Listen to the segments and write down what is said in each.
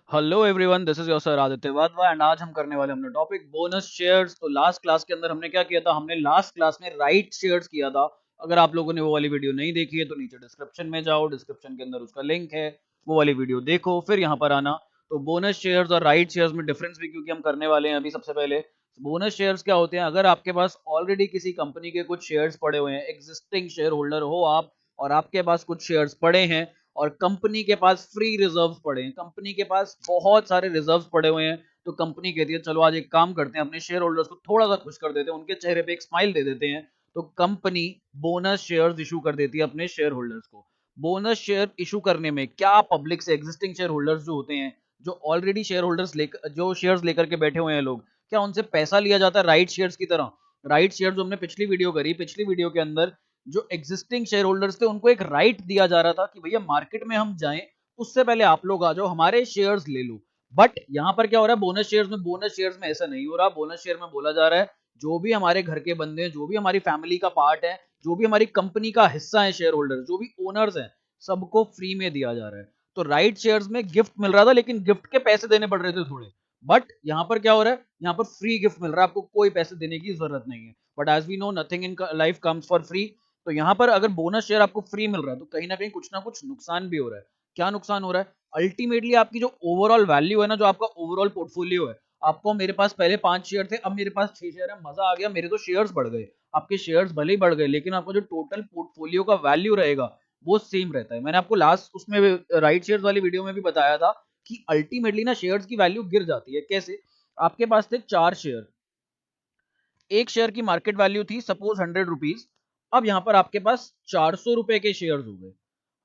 Hello everyone, this is your sir Aditya Wadhwa and आज हम करने वाले हमने टॉपिक बोनस शेयर्स। तो लास्ट क्लास के अंदर हमने क्या किया था? हमने लास्ट क्लास में राइट शेयर्स किया था। अगर आप लोगों ने वो वाली वीडियो नहीं देखी है तो नीचे डिस्क्रिप्शन में जाओ, डिस्क्रिप्शन के अंदर उसका लिंक है, वो वाली वीडियो देखो, फिर यहाँ पर आना। तो बोनस शेयर्स और राइट शेयर्स में डिफरेंस भी क्योंकि हम करने वाले हैं अभी। सबसे पहले बोनस शेयर्स क्या होते हैं? अगर आपके पास ऑलरेडी किसी कंपनी के कुछ शेयर्स पड़े हुए हैं, एग्जिस्टिंग शेयर होल्डर हो आप, और आपके पास कुछ शेयर्स पड़े हैं और कंपनी के पास फ्री रिजर्व्स पड़े हैं, कंपनी के पास बहुत सारे रिजर्व्स पड़े हुए हैं, तो कंपनी कहती है चलो आज एक काम करते हैं, अपने शेयर होल्डर्स को थोड़ा सा खुश कर देते हैं, उनके चेहरे पे एक स्माइल दे देते हैं। तो कंपनी बोनस शेयर्स इशू कर देती है अपने शेयर होल्डर्स को। बोनस शेयर इशू करने में क्या पब्लिक से एग्जिस्टिंग शेयर होल्डर्स जो होते हैं, जो ऑलरेडी शेयर होल्डर्स लेकर जो शेयर्स लेकर के बैठे हुए हैं लोग, क्या उनसे पैसा लिया जाता है राइट शेयर्स की तरह? राइट शेयर जो हमने पिछली वीडियो करी, पिछली वीडियो के अंदर जो एग्जिस्टिंग शेयर होल्डर्स थे उनको एक राइट दिया जा रहा था कि भैया मार्केट में हम जाएं उससे पहले आप लोग आ जाओ, हमारे शेयर्स ले लो। बट यहां पर क्या हो रहा है? बोनस शेयर्स में ऐसा नहीं हो रहा। बोनस शेयर में बोला जा रहा है जो भी हमारे घर के बंदे हैं, जो भी हमारी फैमिली का पार्ट है, जो भी हमारी कंपनी का हिस्सा है, शेयर होल्डर जो भी ओनर्स हैं, सबको फ्री में दिया जा रहा है। तो राइट शेयर्स में गिफ्ट मिल रहा था, लेकिन गिफ्ट के पैसे देने पड़ रहे थे थोड़े। बट यहां पर क्या हो रहा है? यहां पर फ्री गिफ्ट मिल रहा है, आपको कोई पैसे देने की जरूरत नहीं है। But as we know, nothing in life comes for free. तो यहाँ पर अगर बोनस शेयर आपको फ्री मिल रहा है तो कहीं ना कहीं कुछ ना कुछ नुकसान भी हो रहा है। क्या नुकसान हो रहा है? अल्टीमेटली आपकी जो ओवरऑल वैल्यू है ना, जो आपका ओवरऑल पोर्टफोलियो है, आपको मेरे पास पहले 5 शेयर थे, अब मेरे पास 6 शेयर है, मजा आ गया, मेरे तो शेयर्स बढ़ गए। आपके शेयर्स भले ही बढ़ गए लेकिन आपका जो टोटल पोर्टफोलियो का वैल्यू रहेगा वो सेम रहता है। मैंने आपको लास्ट उसमें राइट शेयर्स वाली वीडियो में भी बताया था कि अल्टीमेटली ना शेयर्स की वैल्यू गिर जाती है। कैसे? आपके पास थे 4 शेयर, एक शेयर की मार्केट वैल्यू थी सपोज 100 रुपीज। अब यहां पर आपके पास 400 रुपए के शेयर हो गए।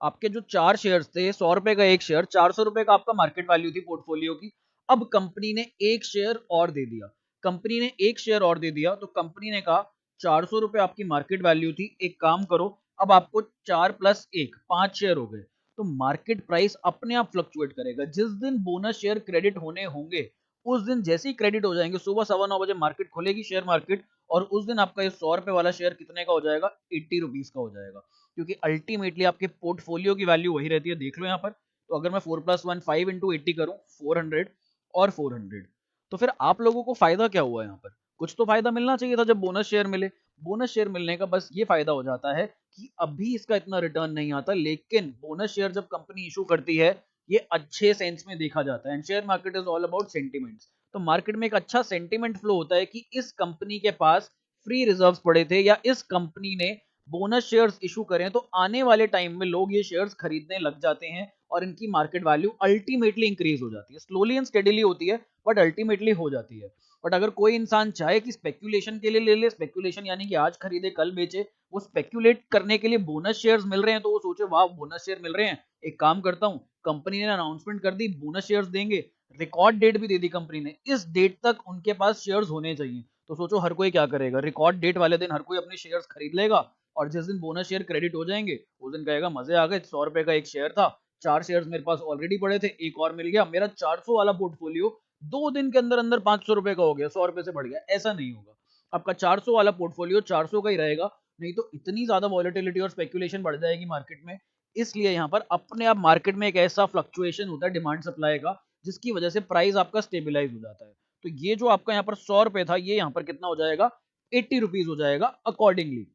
आपके जो 4 शेयर थे, 100 रुपए का एक शेयर, 400 रुपए का आपका मार्केट वैल्यू थी पोर्टफोलियो की। अब कंपनी ने एक शेयर और दे दिया। कंपनी ने एक शेयर और दे दिया तो कंपनी ने कहा 400 रुपए आपकी मार्केट वैल्यू थी, एक काम करो, अब आपको 4 + 1 5 शेयर हो गए। तो मार्केट प्राइस अपने आप फ्लक्चुएट करेगा। जिस दिन बोनस शेयर क्रेडिट होने होंगे उस दिन जैसे ही क्रेडिट हो जाएंगे, सुबह 9:15 बजे मार्केट खुलेगी, शेयर मार्केट, और उस दिन आपका ये 100 रुपए वाला शेयर कितने का हो जाएगा? 80 रुपीज का हो जाएगा। क्योंकि अल्टीमेटली आपके पोर्टफोलियो की वैल्यू वही रहती है, देख लो यहाँ पर। तो अगर मैं 4 + 1 5 × 80 करूं, 400 और 400, तो फिर आप लोगों को फायदा क्या हुआ यहाँ पर? कुछ तो फायदा मिलना चाहिए था जब बोनस शेयर मिले। बोनस शेयर मिलने का बस ये फायदा हो जाता है कि अभी इसका इतना रिटर्न नहीं आता, लेकिन बोनस शेयर जब कंपनी इशू करती है, ये अच्छे सेंस में देखा जाता है। And share market is all about sentiments. तो मार्केट में एक अच्छा सेंटिमेंट फ्लो होता है कि इस कंपनी के पास फ्री रिजर्व्स पड़े थे, या इस कंपनी ने बोनस शेयर्स इशू करें तो आने वाले टाइम में लोग ये शेयर्स खरीदने लग जाते हैं और इनकी मार्केट वैल्यू अल्टीमेटली इंक्रीज हो जाती है। स्लोली एंड स्टेडीली होती है बट अल्टीमेटली हो जाती है। बट अगर कोई इंसान चाहे कि स्पेक्यूलेशन के लिए ले ले, स्पेक्यूलेशन यानी कि आज खरीदे कल बेचे, वो स्पेक्यूलेट करने के लिए बोनस शेयर्स मिल रहे हैं तो वो सोचे वाह बोनस शेयर मिल रहे हैं, एक काम करता हूँ, कंपनी ने अनाउंसमेंट कर दी बोनस शेयर्स देंगे, रिकॉर्ड डेट भी दे दी कंपनी ने, इस डेट तक उनके पास शेयर्स होने चाहिए। तो सोचो हर कोई क्या करेगा? रिकॉर्ड डेट वाले दिन हर कोई अपने शेयर्स खरीद लेगा, और जिस दिन बोनस शेयर क्रेडिट हो जाएंगे उस दिन कहेगा मजे आ गए, 100 रुपए का एक शेयर था, 4 शेयर्स मेरे पास ऑलरेडी पड़े थे, एक और मिल गया, मेरा 400 वाला पोर्टफोलियो 2 दिन के अंदर अंदर 500 रुपए का हो गया, 100 रुपए से बढ़ गया। ऐसा नहीं होगा। आपका 400 वाला पोर्टफोलियो 400 का ही रहेगा। नहीं तो इतनी ज्यादा वॉलेटिलिटी और स्पेक्यूलेशन बढ़ जाएगी मार्केट में। इसलिए यहाँ पर अपने आप मार्केट में एक ऐसा फ्लक्चुएशन होता है डिमांड सप्लाई का, जिसकी वजह से प्राइस आपका स्टेबिलाईज हो जाता है। तो ये जो आपका यहाँ पर 100 रुपए था, ये यहाँ पर कितना हो जाएगा? 80 रुपीज हो जाएगा अकॉर्डिंगली।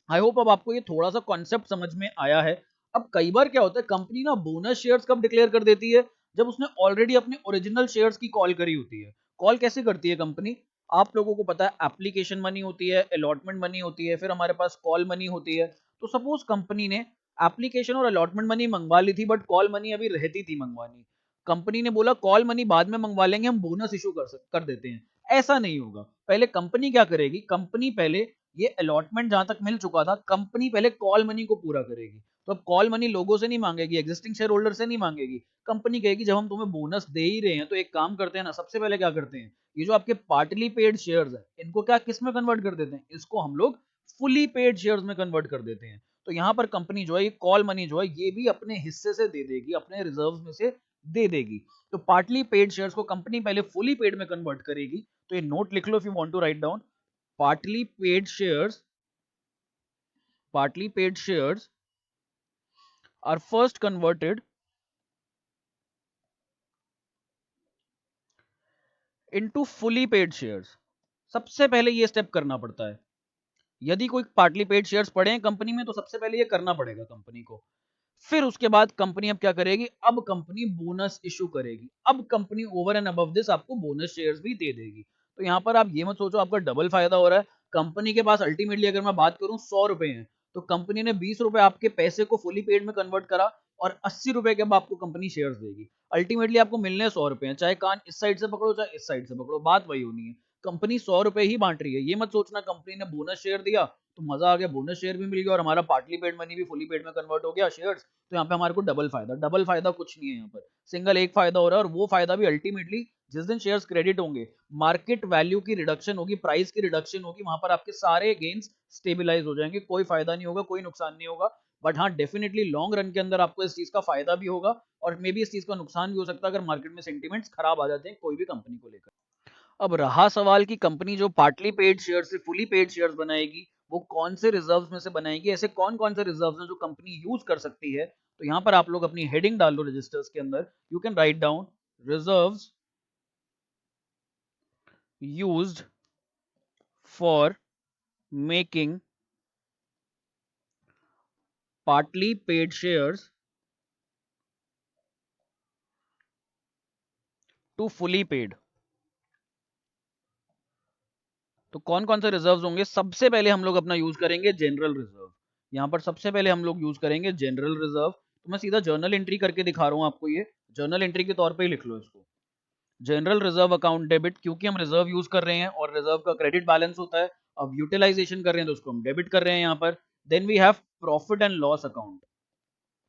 आई होप अब आपको ये थोड़ा सा कॉन्सेप्ट समझ में आया है। अब कई बार क्या होता है, कंपनी ना बोनस शेयर्स कब डिक्लेयर कर देती है? जब उसने ऑलरेडी अपने ओरिजिनल शेयर्स की कॉल करी होती है। कॉल कैसे करती है कंपनी? आप लोगों को पता है एप्लीकेशन मनी होती है, अलॉटमेंट मनी होती है, फिर हमारे पास कॉल मनी होती है। तो सपोज कंपनी ने एप्लीकेशन और अलॉटमेंट मनी मंगवा ली थी बट कॉल मनी अभी रहती थी मंगवानी। कंपनी ने बोला कॉल मनी बाद में मंगवा लेंगे, हम बोनस इशू कर देते हैं। ऐसा नहीं होगा। पहले कंपनी क्या करेगी? कंपनी पहले ये अलॉटमेंट जहां तक मिल चुका था, कंपनी पहले कॉल मनी को पूरा करेगी। तो अब कॉल मनी लोगों से नहीं मांगेगी, एग्जिस्टिंग शेयर होल्डर से नहीं मांगेगी। कंपनी कहेगी जब हम तुम्हें बोनस दे ही रहे हैं तो एक काम करते हैं ना, सबसे पहले क्या करते हैं, ये जो आपके पार्टली पेड शेयर्स है इनको क्या किस में कन्वर्ट कर देते हैं? इसको हम लोग फुली पेड शेयर्स में कन्वर्ट कर देते हैं। तो यहाँ पर कंपनी जो है ये कॉल मनी जो है ये भी अपने हिस्से से दे देगी, अपने रिजर्व में से दे देगी। तो पार्टली पेड शेयर्स को कंपनी पहले फुली पेड में कन्वर्ट करेगी। तो ये नोट लिख लो if you want to write down. partly paid shares partly paid shares are first converted into fully paid shares. सबसे पहले ये स्टेप करना पड़ता है। यदि कोई पार्टली पेड शेयर्स पड़े हैं कंपनी में तो सबसे पहले ये करना पड़ेगा कंपनी को। फिर उसके बाद कंपनी अब क्या करेगी, अब कंपनी बोनस इशू करेगी। अब company over and above this आपको बोनस शेयर्स भी दे देगी। तो यहां पर आप ये मत सोचो आपका डबल फायदा हो रहा है। कंपनी के पास अल्टीमेटली अगर मैं बात करूं 100 रुपए हैं, तो कंपनी ने 20 रुपए आपके पैसे को फुली पेड में कन्वर्ट करा और 80 रुपए के अब आपको कंपनी शेयर्स देगी। अल्टीमेटली आपको मिलने 100 रुपए हैं, चाहे कान इस साइड से पकड़ो चाहे इस साइड से पकड़ो, बात वही होनी है। कंपनी 100 रुपए ही बांट रही है। ये मत सोचना कंपनी ने बोनस शेयर दिया तो मजा आ गया, बोनस शेयर भी मिल गया और हमारा पार्टली पेड मनी भी फुली पेड में कन्वर्ट हो गया शेयर्स, तो यहाँ पे हमारे को डबल फायदा कुछ नहीं है। यहाँ पर सिंगल एक फायदा हो रहा है और वो फायदा भी अल्टीमेटली जिस दिन शेयर्स क्रेडिट होंगे, मार्केट वैल्यू की रिडक्शन होगी, प्राइस की रिडक्शन होगी, वहां पर आपके सारे गेन्स स्टेबिलाईज हो जाएंगे। कोई फायदा नहीं होगा, कोई नुकसान नहीं होगा। बट हाँ, डेफिनेटली लॉन्ग रन के अंदर आपको इस चीज का फायदा भी होगा और मे बी इस चीज का नुकसान भी हो सकता है अगर मार्केट में सेंटिमेंट्स खराब आ जाते हैं कोई भी कंपनी को लेकर। अब रहा सवाल कि कंपनी जो पार्टली पेड शेयर से फुली पेड शेयर्स बनाएगी वो कौन से रिजर्व्स में से बनाएगी, ऐसे कौन कौन से रिजर्व्स हैं जो कंपनी यूज कर सकती है। तो यहां पर आप लोग अपनी हेडिंग डाल लो रजिस्टर्स के अंदर, you can write down reserves used for making partly paid shares to fully paid. तो कौन कौन से रिजर्व्स होंगे, सबसे पहले हम लोग अपना यूज करेंगे जनरल रिजर्व। यहां पर सबसे पहले हम लोग यूज करेंगे जनरल रिजर्व। तो मैं सीधा जर्नल एंट्री करके दिखा रहा हूं आपको, ये जर्नल एंट्री के तौर पे ही लिख लो इसको। जनरल रिजर्व अकाउंट डेबिट, क्योंकि हम रिजर्व यूज कर रहे हैं और रिजर्व का क्रेडिट बैलेंस होता है। अब यूटिलाइजेशन कर रहे हैं तो उसको हम डेबिट कर रहे हैं यहाँ पर। Then we have profit and loss account.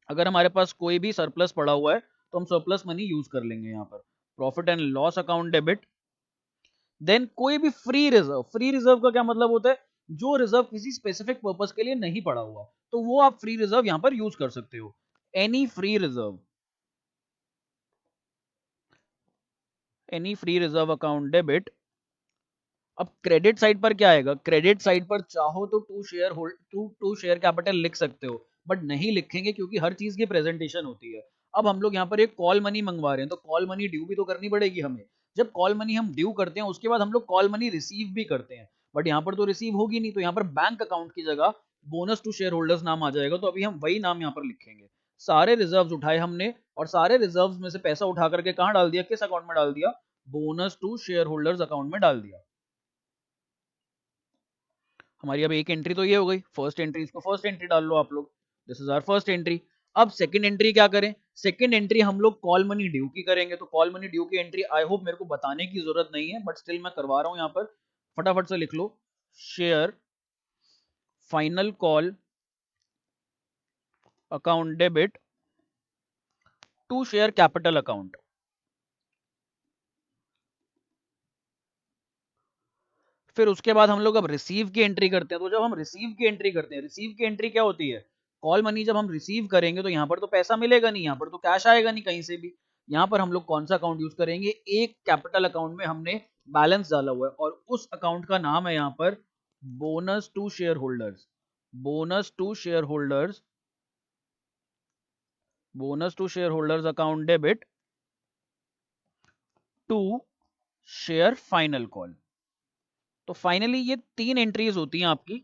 अगर हमारे पास कोई भी सरप्लस पड़ा हुआ है तो हम सरप्लस मनी यूज कर लेंगे यहाँ पर। Profit and loss account debit. Then कोई भी फ्री रिजर्व, फ्री रिजर्व का क्या मतलब होता है, जो रिजर्व किसी स्पेसिफिक पर्पस के लिए नहीं पड़ा हुआ तो वो आप फ्री रिजर्व यहां पर यूज कर सकते हो। Any free reserve, any free reserve account debit. अब क्रेडिट साइड पर क्या आएगा, क्रेडिट साइड पर चाहो तो टू शेयर कैपिटल लिख सकते हो, बट नहीं लिखेंगे क्योंकि हर चीज की प्रेजेंटेशन होती है। अब हम लोग यहाँ पर एक कॉल मनी मंगवा रहे हैं तो कॉल मनी ड्यू भी तो करनी पड़ेगी हमें। जब कॉल मनी हम ड्यू करते हैं उसके बाद हम लोग कॉल मनी रिसीव भी करते हैं, बट यहाँ पर तो रिसीव होगी नहीं, तो यहाँ पर बैंक अकाउंट की जगह बोनस टू शेयर होल्डर्स नाम आ जाएगा। तो अभी हम वही नाम यहाँ पर लिखेंगे। सारे रिजर्व्स उठाए हमने और सारे रिजर्व्स में से पैसा उठा करके कहाँ डाल दिया, किस अकाउंट में डाल दिया, bonus to share holders account में डाल दिया। हमारी अब एक एंट्री तो ये हो गई फर्स्ट एंट्री, इसको फर्स्ट एंट्री डाल लो आप लोग, this is our first entry. अब सेकंड एंट्री क्या करें, सेकंड एंट्री हम लोग कॉल मनी ड्यू की करेंगे। तो कॉल मनी ड्यू की एंट्री आई होप मेरे को बताने की जरूरत नहीं है बट स्टिल मैं करवा रहा हूं यहाँ पर, फटाफट से लिख लो। Share final call account debit to share capital account. फिर उसके बाद हम लोग अब रिसीव की एंट्री करते हैं। तो जब हम रिसीव की एंट्री करते हैं, रिसीव की एंट्री क्या होती है, कॉल मनी जब हम रिसीव करेंगे तो यहाँ पर तो पैसा मिलेगा नहीं, यहाँ पर तो कैश आएगा नहीं कहीं से भी। यहाँ पर हम लोग कौन सा अकाउंट यूज करेंगे, एक कैपिटल अकाउंट में हमने बैलेंस डाला हुआ है और उस अकाउंट का नाम है यहाँ पर bonus to share holders. Bonus to share holders, bonus to share holders account debit to share final call. तो फाइनली ये तीन एंट्रीज होती हैं आपकी,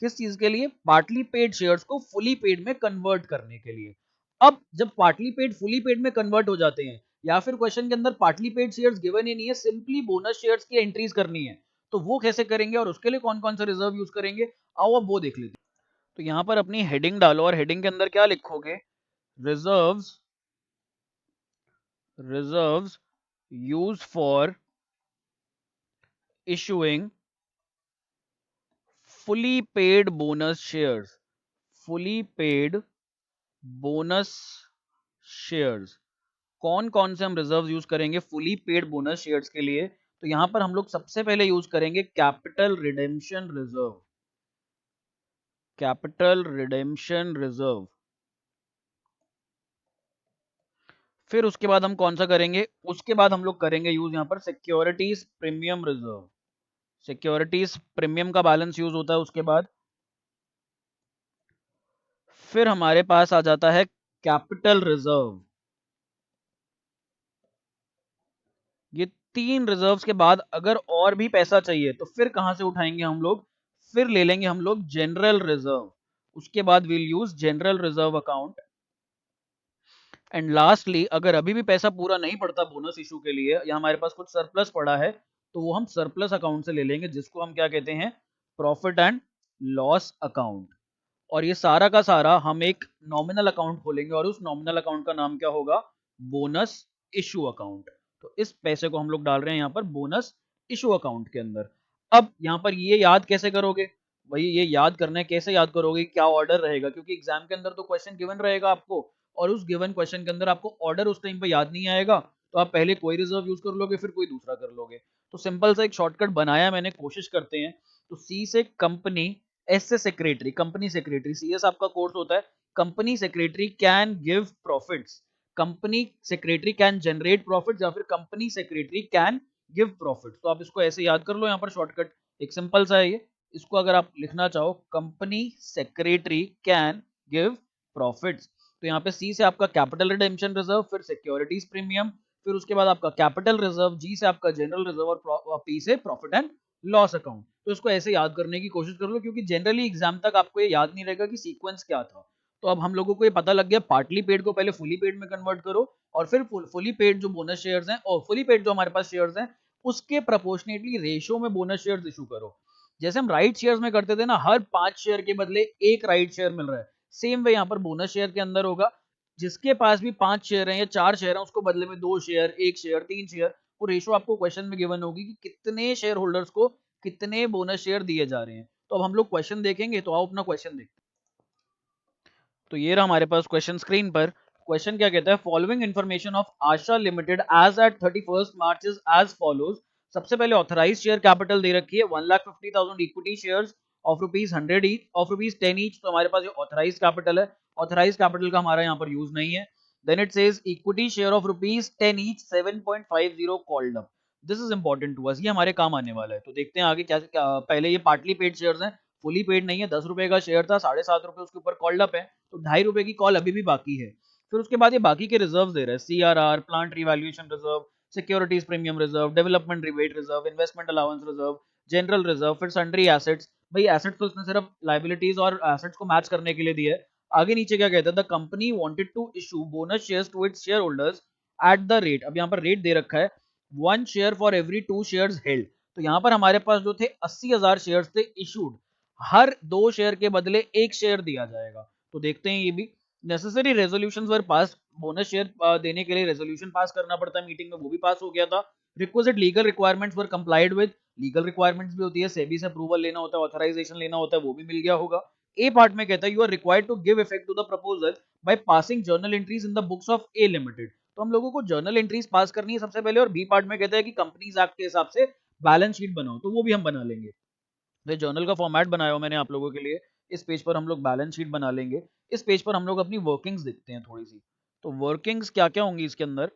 किस चीज के लिए, पार्टली पेड शेयर्स को फुली पेड में कन्वर्ट करने के लिए। अब जब पार्टली पेड फुली पेड में कन्वर्ट हो जाते हैं या फिर क्वेश्चन के अंदर पार्टली पेड शेयर्स गिवन ही नहीं है, सिंपली बोनस शेयर्स की एंट्रीज करनी है, तो वो कैसे करेंगे और उसके लिए कौन कौन सा रिजर्व यूज करेंगे, आओ अब वो देख लेते हैं। तो यहां पर अपनी हेडिंग डालो और हेडिंग के अंदर क्या लिखोगे, reserves, reserves use for issuing fully paid bonus shares, fully paid bonus shares। कौन कौन से हम रिजर्व यूज करेंगे फुली पेड बोनस शेयर्स के लिए, तो यहां पर हम लोग सबसे पहले यूज करेंगे capital redemption reserve, capital redemption reserve. फिर उसके बाद हम कौन सा करेंगे, उसके बाद हम लोग करेंगे यूज यहां पर securities premium reserve, securities premium का बैलेंस यूज होता है उसके बाद। फिर हमारे पास आ जाता है कैपिटल रिजर्व, ये 3 रिजर्व्स के बाद अगर और भी पैसा चाहिए तो फिर कहां से उठाएंगे हम लोग, फिर ले लेंगे हम लोग जनरल रिजर्व, उसके बाद will use general reserve account. And lastly अगर अभी भी पैसा पूरा नहीं पड़ता बोनस इशू के लिए या हमारे पास कुछ सरप्लस पड़ा है तो वो हम सरप्लस अकाउंट से ले लेंगे, जिसको हम क्या कहते हैं, प्रॉफिट एंड लॉस अकाउंट। और ये सारा का सारा हम एक नॉमिनल अकाउंट खोलेंगे और उस नॉमिनल अकाउंट का नाम क्या होगा, बोनस इशू अकाउंट। तो इस पैसे को हम लोग डाल रहे हैं यहाँ पर बोनस इशू अकाउंट के अंदर। अब यहाँ पर ये याद कैसे करोगे भाई, ये याद करना है, कैसे याद करोगे, क्या ऑर्डर रहेगा, क्योंकि एग्जाम के अंदर तो क्वेश्चन गिवन रहेगा आपको और उस गिवन क्वेश्चन के अंदर आपको ऑर्डर उस टाइम पे याद नहीं आएगा, तो आप पहले कोई रिजर्व यूज कर लोगे फिर कोई दूसरा कर लोगे। तो सिंपल सा एक शॉर्टकट बनाया मैंने, कोशिश करते हैं। तो सी से कंपनी, एस से सेक्रेटरी, कंपनी सेक्रेटरी, सीएस आपका कोर्स होता है, company secretary can give profits, company secretary can generate profit या फिर company secretary can give profit. तो आप इसको ऐसे याद कर लो, यहाँ पर शॉर्टकट एक सिंपल सा है ये। इसको अगर आप लिखना चाहो, company secretary can give profits, तो यहाँ पे सी से आपका कैपिटल रिडेम्पशन रिजर्व, फिर सिक्योरिटीज प्रीमियम, फिर उसके बाद आपका कैपिटल रिजर्व, जी से आपका जनरल रिजर्व और पी से प्रॉफिट एंड लॉस अकाउंट। तो इसको ऐसे याद करने की कोशिश कर लो, क्योंकि जनरली एग्जाम तक आपको ये याद नहीं रहेगा कि सीक्वेंस क्या था। तो अब हम लोगों को ये पता लग गया, पार्टली पेड को पहले फुली पेड में कन्वर्ट करो और फिर फुली पेड जो बोनस शेयर्स हैं और फुली पेड जो हमारे पास शेयर्स हैं उसके प्रोपोर्शनेटली रेशियो में बोनस शेयर्स इशू करो। जैसे हम राइट शेयर्स में करते थे ना, हर 5 शेयर के बदले एक राइट शेयर मिल रहा है, सेम वे यहाँ पर बोनस शेयर के अंदर होगा। जिसके पास भी 5 शेयर हैं या 4 शेयर हैं उसको बदले में 2 शेयर, 1 शेयर, 3 शेयर, वो रेशो आपको क्वेश्चन में गिवन होगी कि कितने शेयर होल्डर्स को कितने बोनस शेयर दिए जा रहे हैं। तो अब हम लोग क्वेश्चन देखेंगे, तो आओ अपना क्वेश्चन देखते हैं। तो ये रहा हमारे पास क्वेश्चन स्क्रीन पर। क्वेश्चन क्या कहता है, following information of Asha limited as at 31 March is as follows. सबसे पहले ऑथराइज शेयर कैपिटल दे रखी है 1,50,000 equity shares of rupees 100 each of rupees 10 each. तो हमारे पास ये ऑथराइज कैपिटल है, ऑथराइज कैपिटल का हमारा यहाँ पर यूज नहीं है। Then it says equity share of rupees 10 each 7.50 called up. This is important to us, ये हमारे काम आने वाला है। तो देखते हैं आगे क्या पहले ये पार्टली पेड शेयर्स हैं, फुली पेड नहीं है, 10 रुपए का शेयर था, 7.5 रुपए उसके ऊपर कॉल्ड अप है, तो 2.5 रुपए की कॉल अभी भी बाकी है। फिर उसके बाद ये बाकी के रिजर्व दे रहे हैं, CRR, plant revaluation reserve, securities premium reserve, development rebate reserve, investment allowance reserve, general reserve, फिर सन्ड्री एसेट्स। भाई एसेट्स तो इसने सिर्फ लाइबिलिटीज और एसेट्स को मैच करने के लिए दिया है। आगे नीचे क्या कहता है, the company wanted to issue bonus shares to its share holders at the rate, अब यहाँ पर रेट दे रखा है 1 share for every 2 shares held. तो यहाँ पर हमारे पास जो थे 80,000 शेयर्स थे इशूड, हर 2 शेयर के बदले 1 शेयर दिया जाएगा। तो देखते हैं ये भी। Necessary resolutions were pass, bonus share देने के लिए रेजोल्यूशन पास करना पड़ता है मीटिंग में, वो भी पास हो गया था। Requisite legal requirements were complied with, legal requirements भी होती है, सेबी से अप्रूवल लेना होता है, ऑथराइजेशन लेना होता है, वो भी मिल गया होगा। ए पार्ट में कहता है you are required to give effect to the proposal by passing journal entries in the books of A limited. तो हम लोगों को जर्नल एंट्रीज पास करनी है सबसे पहले, और बी पार्ट में कहता है कि कंपनीज एक्ट के हिसाब से बैलेंस शीट बनाओ, तो वो भी हम बना लेंगे। तो जर्नल का फॉर्मेट बनाया हो मैंने आप लोगों के लिए। इस पेज पर हम लोग बैलेंस शीट बना लेंगे। इस पेज पर हम लोग अपनी वर्किंग्स देखते हैं थोड़ी सी। तो वर्किंग्स क्या क्या होंगी इसके अंदर,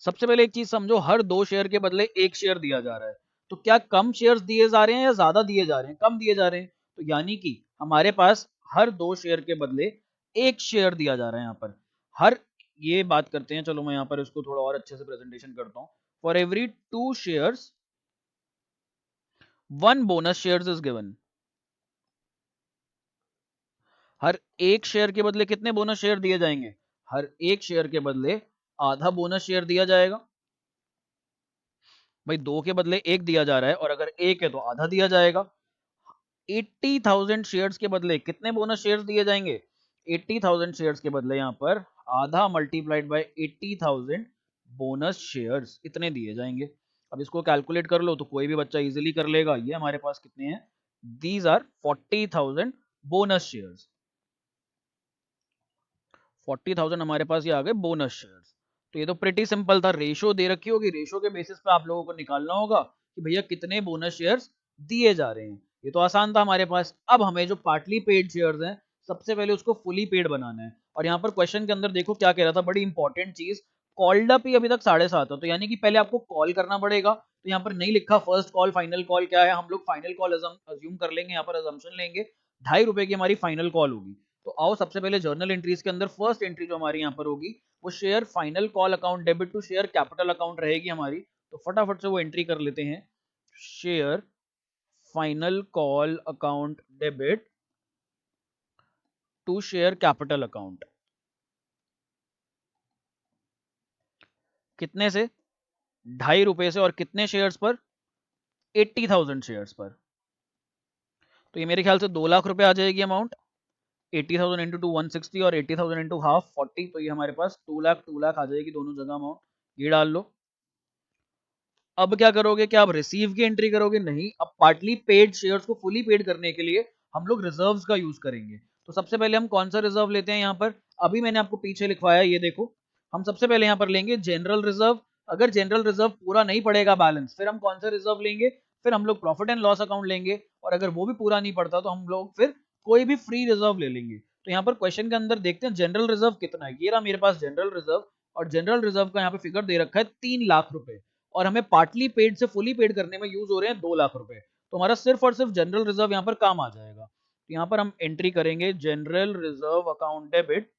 सबसे पहले एक चीज समझो, हर 2 शेयर के बदले 1 शेयर दिया जा रहा है। तो क्या कम शेयर्स दिए जा रहे हैं या ज्यादा दिए जा रहे हैं, कम दिए जा रहे हैं। तो यानी कि हमारे पास हर 2 शेयर के बदले 1 शेयर दिया जा रहा है यहाँ पर। हर, ये बात करते हैं, चलो मैं यहाँ पर इसको थोड़ा और अच्छे से प्रेजेंटेशन करता हूँ। For every 2 shares 1 bonus shares is given. Her 1 share के बदले कितने बोनस शेयर दिए जाएंगे, हर 1 शेयर के बदले आधा बोनस शेयर दिया जाएगा। भाई 2 के बदले 1 दिया जा रहा है और अगर 1 है तो आधा दिया जाएगा। 80,000 शेयर्स के बदले कितने बोनस शेयर्स दिए जाएंगे, 80,000 शेयर्स के बदले यहाँ पर आधा मल्टीप्लाइड बाय 80,000 बोनस शेयर्स, इतने दिए जाएंगे। अब इसको कैलकुलेट कर लो तो कोई भी बच्चा इजीली कर लेगा। ये हमारे पास कितने हैं, दीज आर 40,000 बोनस शेयर्स। 40,000 हमारे पास ये आ गए बोनस शेयर्स। तो ये तो प्रिटी सिंपल था, रेशो दे रखी होगी, रेशो के बेसिस पे आप लोगों को निकालना होगा कि भैया कितने बोनस शेयर्स दिए जा रहे हैं। ये तो आसान था हमारे पास। अब हमें जो पार्टली पेड शेयर्स हैं सबसे पहले उसको फुली पेड बनाना है। और यहाँ पर क्वेश्चन के अंदर देखो क्या कह रहा था, बड़ी इंपॉर्टेंट चीज, कॉल्ड अप ही अभी तक 7.5 है, तो यानी कि पहले आपको कॉल करना पड़ेगा। तो यहाँ पर नहीं लिखा फर्स्ट कॉल फाइनल कॉल क्या है, हम लोग फाइनल कॉल अज्यूम कर लेंगे, यहाँ पर अजम्पशन लेंगे 2.5 रुपए की हमारी फाइनल कॉल होगी। तो आओ सबसे पहले जर्नल एंट्रीज के अंदर फर्स्ट एंट्री जो हमारी यहाँ पर होगी वो share final call account debit to share capital account रहेगी हमारी। तो फटाफट से वो एंट्री कर लेते हैं, share final call account debit to share capital account. कितने से? ₹2.5 से, और कितने शेयर्स पर? 80,000 शेयर्स पर। तो ये मेरे ख्याल से 2 लाख रुपए आ जाएगी अमाउंट। 80,000 इंटू 2 160 और 80,000 इंटू हाफ 40, तो ये हमारे पास 2 लाख आ जाएगी दोनों जगह अमाउंट। ये डाल लो। अब क्या करोगे, क्या आप रिसीव की एंट्री करोगे? नहीं, अब पार्टली पेड शेयर्स को फुली पेड करने के लिए हम लोग रिजर्व्स का यूज करेंगे। तो सबसे पहले हम कौन सा रिजर्व लेते हैं यहाँ पर? अभी मैंने आपको पीछे लिखवाया, ये देखो। हम सबसे पहले यहाँ पर लेंगे जनरल रिजर्व। अगर जनरल रिजर्व पूरा नहीं पड़ेगा बैलेंस, फिर हम कौन सा रिजर्व लेंगे? फिर हम लोग प्रॉफिट एंड लॉस अकाउंट लेंगे, और अगर वो भी पूरा नहीं पड़ता तो हम लोग फिर कोई भी फ्री रिजर्व ले लेंगे। तो यहाँ पर क्वेश्चन के अंदर देखते हैं जनरल रिजर्व कितना है। ये रहा मेरे पास जनरल रिजर्व, और जनरल रिजर्व का यहाँ पे फिगर दे रखा है 3 लाख रुपए, और हमें पार्टली पेड से फुली पेड करने में यूज हो रहे हैं 2 लाख रुपए। तो हमारा सिर्फ और सिर्फ जनरल रिजर्व यहाँ पर काम आ जाएगा। तो यहाँ पर हम एंट्री करेंगे general reserve account debit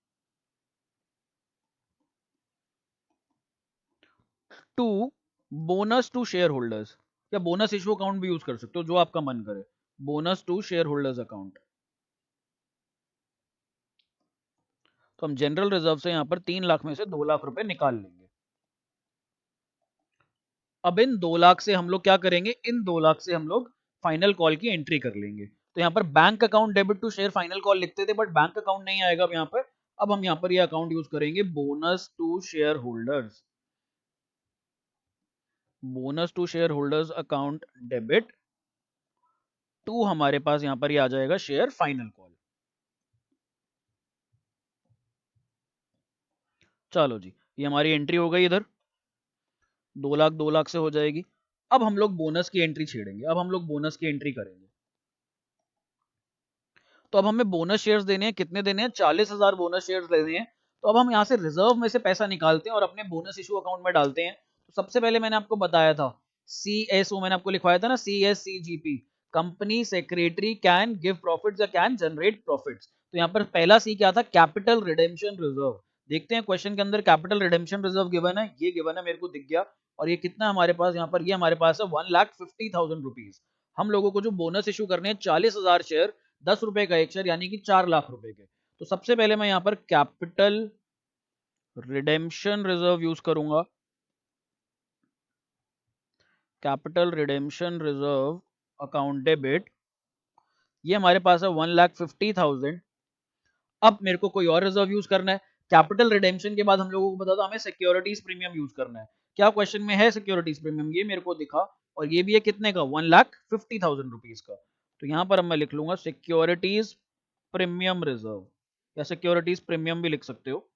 to bonus to share holders, या बोनस इशू अकाउंट भी यूज कर सकते हो, जो आपका मन करे। Bonus to share holders account. तो हम जनरल रिजर्व से यहाँ पर 3 लाख में से 2 लाख रुपए निकाल लेंगे। अब इन 2 लाख से हम लोग क्या करेंगे, इन 2 लाख से हम लोग फाइनल कॉल की एंट्री कर लेंगे। तो यहाँ पर bank account debit to share final call लिखते थे, बट बैंक अकाउंट नहीं आएगा अब यहाँ पर। अब हम यहाँ पर ये अकाउंट यूज करेंगे bonus to share holders. Bonus to share holders account debit to, हमारे पास यहाँ पर ये आ जाएगा शेयर फाइनल कॉल। चलो जी, ये हमारी एंट्री हो गई इधर। 2 लाख से हो जाएगी। अब हम लोग बोनस की एंट्री छेड़ेंगे, अब हम लोग बोनस की एंट्री करेंगे। तो अब हमें बोनस शेयर्स देने हैं, कितने देने हैं? 40,000 बोनस शेयर्स लेने हैं। तो अब हम यहाँ से रिजर्व में से पैसा निकालते हैं और अपने बोनस इशू अकाउंट में डालते हैं। तो सबसे पहले मैंने आपको बताया था CSO, मैंने आपको लिखवाया था ना, CSCGP, company secretary can give profits या कैन जनरेट प्रॉफिट्स। तो यहाँ पर पहला सी क्या था? Capital redemption reserve. देखते हैं क्वेश्चन के अंदर कैपिटल रिडेम्पशन रिजर्व गिवन है, ये गिवन है, मेरे को दिख गया। और ये कितना हमारे पास यहाँ पर? ये हमारे पास है 1,50,000 रुपीज। हम लोगों को जो बोनस इशू करने हैं 40,000 शेयर, 10 रुपए का एक शेयर, यानी कि 4 लाख रुपए के। तो सबसे पहले मैं यहाँ पर कैपिटल रिडेम्पशन रिजर्व यूज करूंगा। Capital redemption reserve account debit, ये हमारे पास है 1,50,000। अब मेरे को कोई और रिजर्व यूज करना है। कैपिटल रिडेम्पशन के बाद हम लोगों को बता दो हमें सिक्योरिटीज प्रीमियम यूज करना है। क्या क्वेश्चन में है सिक्योरिटीज प्रीमियम? ये मेरे को दिखा, और ये भी है कितने का? 1,50,000 रुपीज का। तो यहाँ पर अब मैं लिख लूंगा सिक्योरिटीज प्रीमियम रिजर्व, या सिक्योरिटीज प्रीमियम भी लिख सकते हो,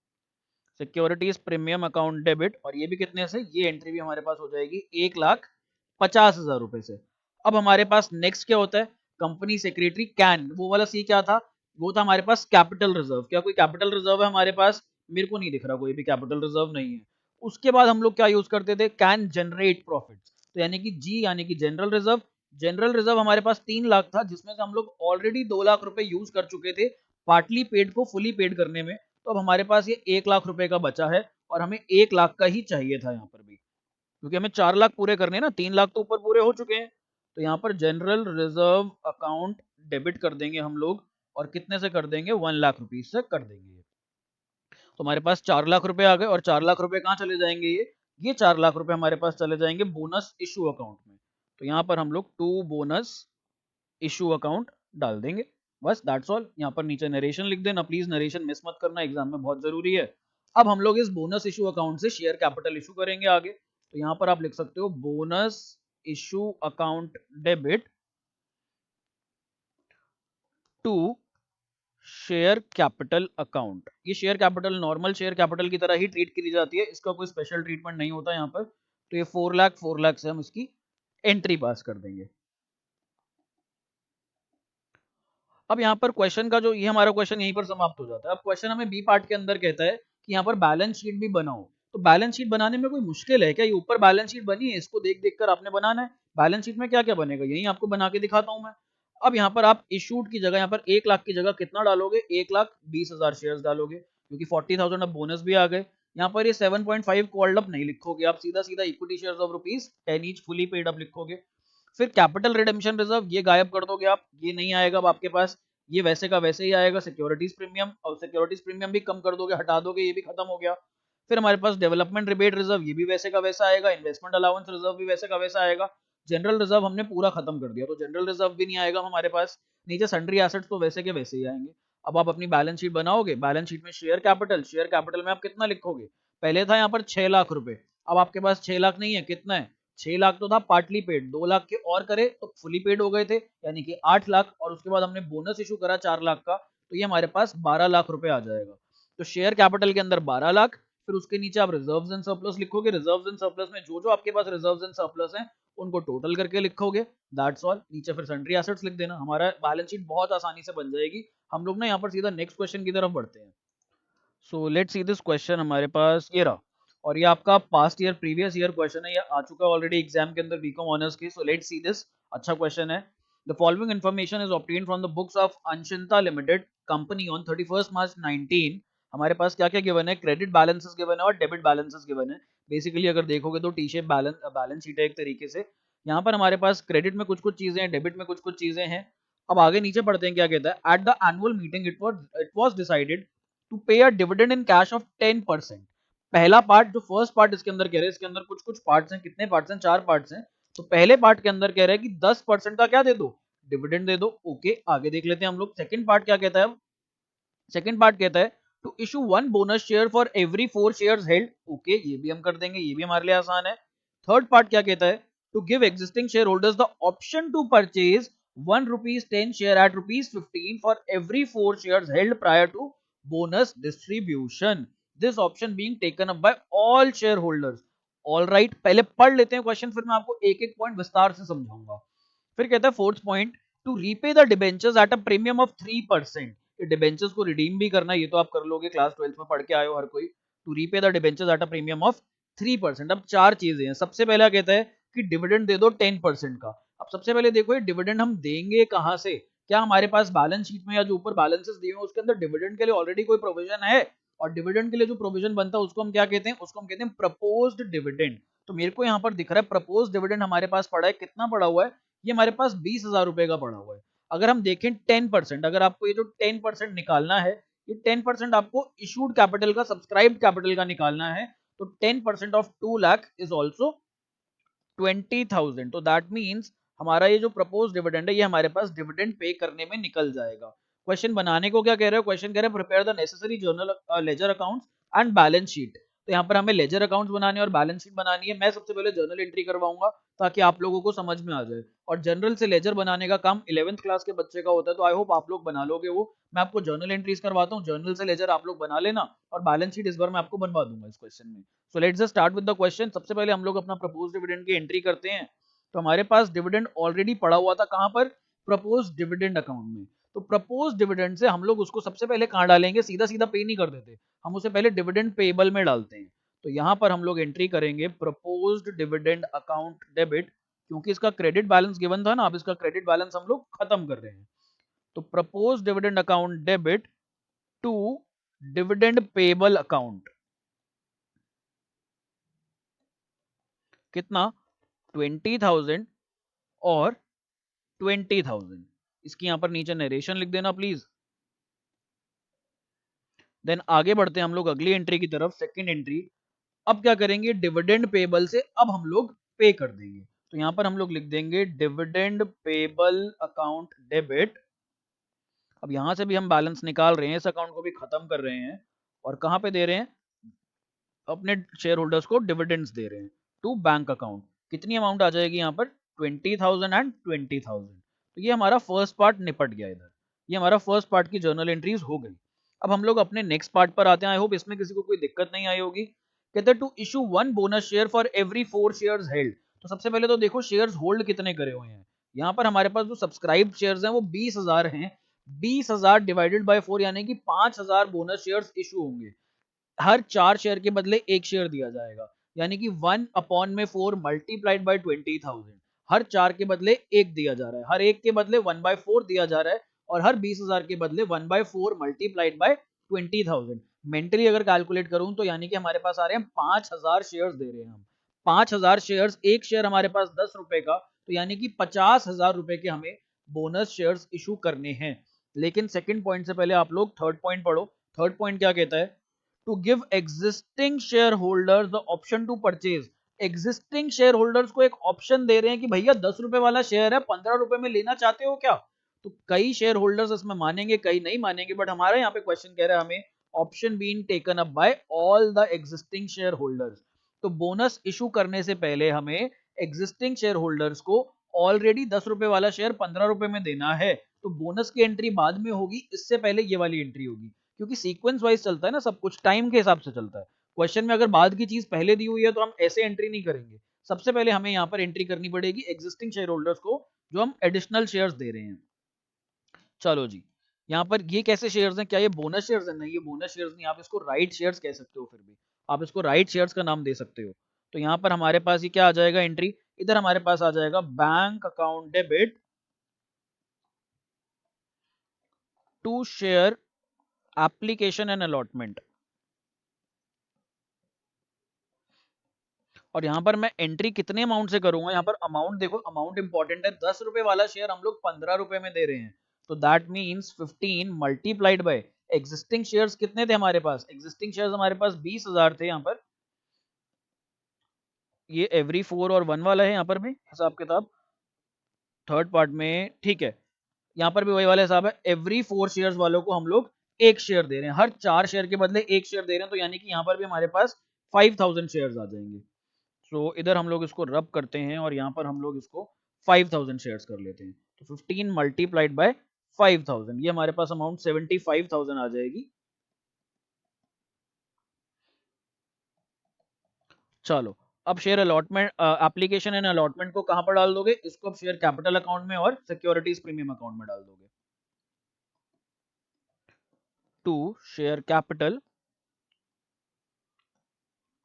सिक्योरिटीज प्रीमियम अकाउंट डेबिट। और ये भी कितने से? ये एंट्री भी हमारे पास हो जाएगी 1,50,000 रुपए से। अब हमारे पास नेक्स्ट क्या होता है? कंपनी सेक्रेटरी कैन, वो वाला सी क्या था? वो था हमारे पास कैपिटल रिजर्व। क्या कोई कैपिटल रिजर्व है हमारे पास? मेरे को नहीं दिख रहा, कोई भी कैपिटल रिजर्व नहीं है। उसके बाद हम लोग क्या यूज करते थे? कैन जनरेट प्रॉफिट, तो यानी कि जी, यानी कि जनरल रिजर्व। जनरल रिजर्व हमारे पास 3 लाख था, जिसमें से हम लोग ऑलरेडी 2 लाख रुपए यूज कर चुके थे पार्टली पेड को फुली पेड करने में। तो अब हमारे पास ये 1 लाख रुपए का बचा है, और हमें 1 लाख का ही चाहिए था यहाँ पर भी, क्योंकि हमें 4 लाख पूरे करने हैं ना, 3 लाख तो ऊपर पूरे हो चुके हैं। तो यहाँ पर जनरल रिजर्व अकाउंट डेबिट कर देंगे हम लोग, और कितने से कर देंगे? 1 लाख रुपीज से कर देंगे। तो हमारे पास 4 लाख रुपए आ गए, और 4 लाख रुपए कहाँ चले जाएंगे? ये 4 लाख रुपए हमारे पास चले जाएंगे बोनस इशू अकाउंट में। तो यहाँ पर हम लोग टू बोनस इशू अकाउंट डाल देंगे। बस दैट्स ऑल। यहाँ पर नीचे नरेशन लिख देना, प्लीज नरेशन मिस मत करना, एग्जाम में बहुत जरूरी है। अब हम लोग इस बोनस इशू अकाउंट से शेयर कैपिटल इशू करेंगे आगे। तो यहाँ पर आप लिख सकते हो bonus issue account debit to share capital account. ये share capital normal share capital की तरह ही ट्रीट की जाती है, इसका कोई स्पेशल ट्रीटमेंट नहीं होता यहाँ पर। तो ये 4 लाख से हम इसकी एंट्री पास कर देंगे। अब यहाँ पर क्वेश्चन का जो ये हमारा क्वेश्चन यहीं पर समाप्त हो जाता है। अब क्वेश्चन हमें बी पार्ट के अंदर कहता है कि यहाँ पर बैलेंस शीट भी बनाओ। तो बैलेंस शीट बनाने में कोई मुश्किल है क्या? ये ऊपर बैलेंस शीट बनी है, इसको देख देख कर आपने बनाना है। बैलेंस शीट में क्या क्या बनेगा यही आपको बना के दिखाता हूँ मैं। अब यहाँ पर आप इशूड की जगह यहाँ पर 1 लाख की जगह कितना डालोगे, 1,20,000 शेयर्स डालोगे, क्योंकि 40,000 अब बोनस भी आ गए। यहाँ पर ये 7.5 कॉल्ड अप नहीं लिखोगे, आप सीधा सीधा equity shares of ₹10 each fully paid up लिखोगे। फिर कैपिटल रिडेम्पशन रिजर्व ये गायब कर दोगे आप, ये नहीं आएगा अब आपके पास, ये वैसे का वैसे ही आएगा। सिक्योरिटीज प्रीमियम, और सिक्योरिटीज प्रीमियम भी कम कर दोगे, हटा दोगे, ये भी खत्म हो गया। फिर हमारे पास डेवलपमेंट रिबेट रिजर्व, ये भी वैसे का वैसा आएगा। इन्वेस्टमेंट अलाउंस रिजर्व भी वैसे का वैसा आएगा। जनरल रिजर्व हमने पूरा खत्म कर दिया, तो जनरल रिजर्व भी नहीं आएगा हमारे पास। नीचे सन्ड्री एसेट्स तो वैसे के वैसे ही आएंगे। अब आप अपनी बैलेंस शीट बनाओगे, बैलेंस शीट में शेयर कैपिटल में आप कितना लिखोगे, पहले था यहाँ पर 6 लाख रुपए, अब आपके पास 6 लाख नहीं है, कितना है, 6 लाख तो था पार्टली पेड, 2 लाख के और करे तो फुली पेड हो गए थे, यानी कि 8 लाख, और उसके बाद हमने बोनस इशू करा 4 लाख का, तो ये हमारे पास 12 लाख रुपए आ जाएगा। तो शेयर कैपिटल के अंदर 12 लाख, फिर उसके नीचे आप रिजर्व्स एंड सरप्लस लिखोगे, रिजर्व्स एंड सरप्लस में जो जो आपके पास रिजर्व्स एंड सरप्लस हैं उनको टोटल करके लिखोगे, दैट्स ऑल। नीचे फिर सन्ड्री एसेट्स लिख देना, हमारा बैलेंस शीट बहुत आसानी से बन जाएगी। हम लोग ना यहाँ पर सीधा नेक्स्ट क्वेश्चन की तरफ बढ़ते हैं। So let's see this question, हमारे पास ये रहा, और ये आपका past year previous year question है, ये आ चुका है ऑलरेडी एग्जाम के अंदर बीकॉम ऑनर्स की। सो लेट्स सी दिस, अच्छा क्वेश्चन है। The following information is obtained from the books of Anshita limited company on 31 मार्च 19। हमारे पास क्या क्या गिवन है, क्रेडिट बैलेंसेस गिवन है और डेबिट बैलेंसेस गिवन है। बेसिकली अगर देखोगे तो टी शेप बैलेंस शीट है एक तरीके से। यहाँ पर हमारे पास क्रेडिट में कुछ कुछ चीजें हैं, डेबिट में कुछ कुछ चीजें हैं। अब आगे नीचे पढ़ते हैं क्या कहता है। At the annual meeting it was decided to pay a dividend in cash of 10%। पहला पार्ट जो फर्स्ट पार्ट इसके अंदर कह रहे हैं, इसके अंदर कुछ कुछ पार्ट्स हैं, कितने पार्ट्स हैं, 4 पार्ट्स हैं। तो पहले पार्ट के अंदर कह रहे हैं कि 10% का क्या दे दो, डिविडेंड दे दो। ओके, आगे देख लेते हैं हम लोग। सेकंड पार्ट क्या कहता है, सेकंड पार्ट कहता है to issue 1 bonus share for every 4 shares held. Okay, ये भी हम कर देंगे, ये भी हमारे लिए आसान है। थर्ड पार्ट क्या कहता है, to give existing share holders the option to purchase ₹1 share at ₹15 for every 4 shares held prior to bonus distribution, this option being taken up by all shareholders। All right, पहले पढ़ लेते हैं question, फिर मैं आपको एक एक पॉइंट विस्तार से समझाऊंगा। फिर कहता है fourth point, to repay the debentures at a premium of 3%। Debentures को रिडीम भी करना, ये तो आप कर लोगे, क्लास 12th में पढ़ के आए हो हर कोई। To repay the debentures at a premium of 3%। अब 4 चीजें हैं। सबसे पहला कहता है कि डिविडेंड दे दो 10% का। अब सबसे पहले देखो ये डिविडेंड हम देंगे कहां से, क्या हमारे पास बैलेंस शीट में या जो ऊपर बैलेंसेस दिए हैं उसके अंदर डिविडेंड के लिए ऑलरेडी कोई प्रोविजन है। और डिविडेंड के लिए जो प्रोविजन बनता है उसको हम क्या कहते हैं, उसको हम कहते हैं प्रपोज्ड डिविडेंड। तो मेरे को यहाँ पर दिख रहा है प्रपोज्ड डिविडेंड हमारे पास पड़ा है, कितना पड़ा हुआ है, ये हमारे पास 20,000 रुपए का पड़ा हुआ है। अगर हम देखें 10%, अगर आपको ये जो 10% निकालना है, ये 10% आपको इशूड कैपिटल का, सब्सक्राइब्ड कैपिटल का निकालना है, तो 10% ऑफ 2 लाख इज ऑल्सो 20,000। तो दैट मीन्स हमारा ये जो प्रपोज डिविडेंड है ये हमारे पास डिविडेंड पे करने में निकल जाएगा। क्वेश्चन बनाने को क्या कह रहे हो, क्वेश्चन कह रहे हैं prepare the necessary journal ledger accounts and balance sheet. तो यहाँ पर हमें लेजर अकाउंट्स बनाने और बैलेंस शीट बनानी है। मैं सबसे पहले जर्नल एंट्री करवाऊंगा ताकि आप लोगों को समझ में आ जाए। और जनरल से लेजर बनाने का काम 11th क्लास के बच्चे का होता है, तो आई होप आप लोग बना लोगे वो। मैं आपको जर्नल एंट्रीज करवाता हूँ, जर्नल से लेजर आप लोग बना लेना, और बैलेंस शीट इस बार मैं आपको बनवा दूंगा इस क्वेश्चन में। So let's just start with the question. सबसे पहले हम लोग अपना प्रपोज डिविडेंड की एंट्री करते हैं। तो हमारे पास डिविडेंड ऑलरेडी पड़ा हुआ था, कहां पर, प्रपोज डिविडेंड अकाउंट में। तो प्रपोज डिविडेंड से हम लोग उसको सबसे पहले कहां डालेंगे, सीधा सीधा पे नहीं कर देते, हम उसे पहले डिविडेंड पेएबल में डालते हैं। तो यहां पर हम लोग एंट्री करेंगे प्रपोज्ड डिविडेंड अकाउंट डेबिट, क्योंकि इसका क्रेडिट बैलेंस गिवन था ना, अब इसका क्रेडिट बैलेंस हम लोग खत्म कर रहे हैं। तो propose dividend account debit to dividend payable account, कितना, 20,000 और 20,000। इसकी यहां पर नीचे नरेशन लिख देना प्लीज। देन आगे बढ़ते हैं हम लोग अगली एंट्री की तरफ, सेकंड एंट्री। अब क्या करेंगे, डिविडेंड पेबल से अब हम लोग पे कर देंगे। तो यहां पर हम लोग लिख देंगे डिविडेंड पेबल अकाउंट डेबिट। अब यहां से भी हम बैलेंस निकाल रहे हैं, इस अकाउंट को भी खत्म कर रहे हैं, और कहां पे दे रहे हैं, अपने शेयर होल्डर्स को डिविडेंड्स दे रहे हैं टू बैंक अकाउंट। कितनी अमाउंट आ जाएगी यहाँ पर, 20,000 एंड 20,000। तो ये हमारा फर्स्ट पार्ट निपट गया इधर, ये हमारा फर्स्ट पार्ट की जर्नल एंट्रीज हो गई। अब हम लोग अपने नेक्स्ट पार्ट पर आते हैं। आई होप इसमें किसी को कोई दिक्कत नहीं आई होगी। कहते हैं to issue 1 bonus share for every 4 shares held. तो सबसे पहले तो देखो शेयर्स होल्ड कितने करे हुए हैं। यहाँ पर हमारे पास जो सब्सक्राइब शेयर्स हैं वो 20,000 हैं। 20,000 डिवाइडेड बाय 4 यानी कि 5,000 बोनस शेयर्स इशू होंगे। हर 4 शेयर के बदले 1 शेयर दिया जाएगा, यानी कि 1/4 मल्टीप्लाइड बाय 20,000। हर 4 के बदले 1 दिया जा रहा है, हर 1 के बदले 1/4 दिया जा रहा है, और हर 20,000 के बदले 1/4 मल्टीप्लाइड बाय 20,000। मेंटली अगर कैलकुलेट करूं तो यानी कि हमारे पास आ रहे हैं 5,000 शेयर्स दे रहे हैं हम। 5,000 शेयर्स, एक शेयर हमारे पास 10 रुपए का, तो यानी कि 50,000 रुपए के हमें बोनस शेयर्स इशू करने हैं। लेकिन सेकंड पॉइंट से पहले आप लोग थर्ड पॉइंट पढ़ो। थर्ड पॉइंट क्या कहता है? To give existing share holders the option to purchase. Existing share holders को एक ऑप्शन दे रहे हैं कि भैया 10 रुपए वाला शेयर है, 15 रुपए में लेना चाहते हो क्या? तो कई शेयर होल्डर्स इसमें मानेंगे, कई नहीं मानेंगे, बट हमारा यहाँ पे क्वेश्चन कह रहा है हमें option being taken up by all the existing share holders. तो बोनस इशू करने से पहले हमें एग्जिस्टिंग शेयर होल्डर्स को ऑलरेडी 10 रुपए वाला शेयर 15 रुपए में देना है। तो बोनस की एंट्री बाद में होगी, इससे पहले ये वाली एंट्री होगी, क्योंकि सीक्वेंस वाइज चलता है ना, सब कुछ टाइम के हिसाब से चलता है। क्वेश्चन में अगर बाद की चीज पहले दी हुई है तो हम ऐसे एंट्री नहीं करेंगे। सबसे पहले हमें यहाँ पर एंट्री करनी पड़ेगी एग्जिस्टिंग शेयर होल्डर्स को, जो हम एडिशनल शेयर्स दे रहे हैं। चलो जी, यहाँ पर ये कैसे शेयर्स हैं? क्या ये बोनस शेयर्स है? नहीं, ये बोनस शेयर्स नहीं, आप इसको राइट शेयर्स कह सकते हो, फिर भी आप इसको राइट शेयर्स का नाम दे सकते हो। तो यहाँ पर हमारे पास ये क्या आ जाएगा एंट्री? इधर हमारे पास आ जाएगा bank account debit to share application and allotment. और यहाँ पर मैं एंट्री कितने अमाउंट से करूंगा? यहाँ पर अमाउंट देखो, अमाउंट इंपॉर्टेंट है। 10 रुपए वाला शेयर हम लोग 15 रुपए में दे रहे हैं, तो that means 15 multiplied by existing shares. कितने थे हमारे पास? एग्जिस्टिंग शेयर्स हमारे पास 20,000 थे। यहाँ पर ये एवरी 4 और 1 वाला है यहाँ पर भी हिसाब किताब थर्ड पार्ट में, ठीक है। यहाँ पर भी वही वाला हिसाब है, एवरी 4 शेयर्स वालों को हम लोग एक शेयर दे रहे हैं, हर 4 शेयर के बदले एक शेयर दे रहे हैं, तो यानी कि यहाँ पर भी हमारे पास 5,000 शेयर्स आ जाएंगे। तो इधर हम लोग इसको रब करते हैं और यहाँ पर हम लोग इसको 5,000 शेयर्स कर लेते हैं। तो 15 मल्टीप्लाइड बाय 5,000, ये हमारे पास अमाउंट 75,000 आ जाएगी। चलो, अब share allotment, application and allotment को कहां पर डाल दोगे? इसको अब शेयर कैपिटल अकाउंट में और सिक्योरिटीज प्रीमियम अकाउंट में डाल दोगे। To share capital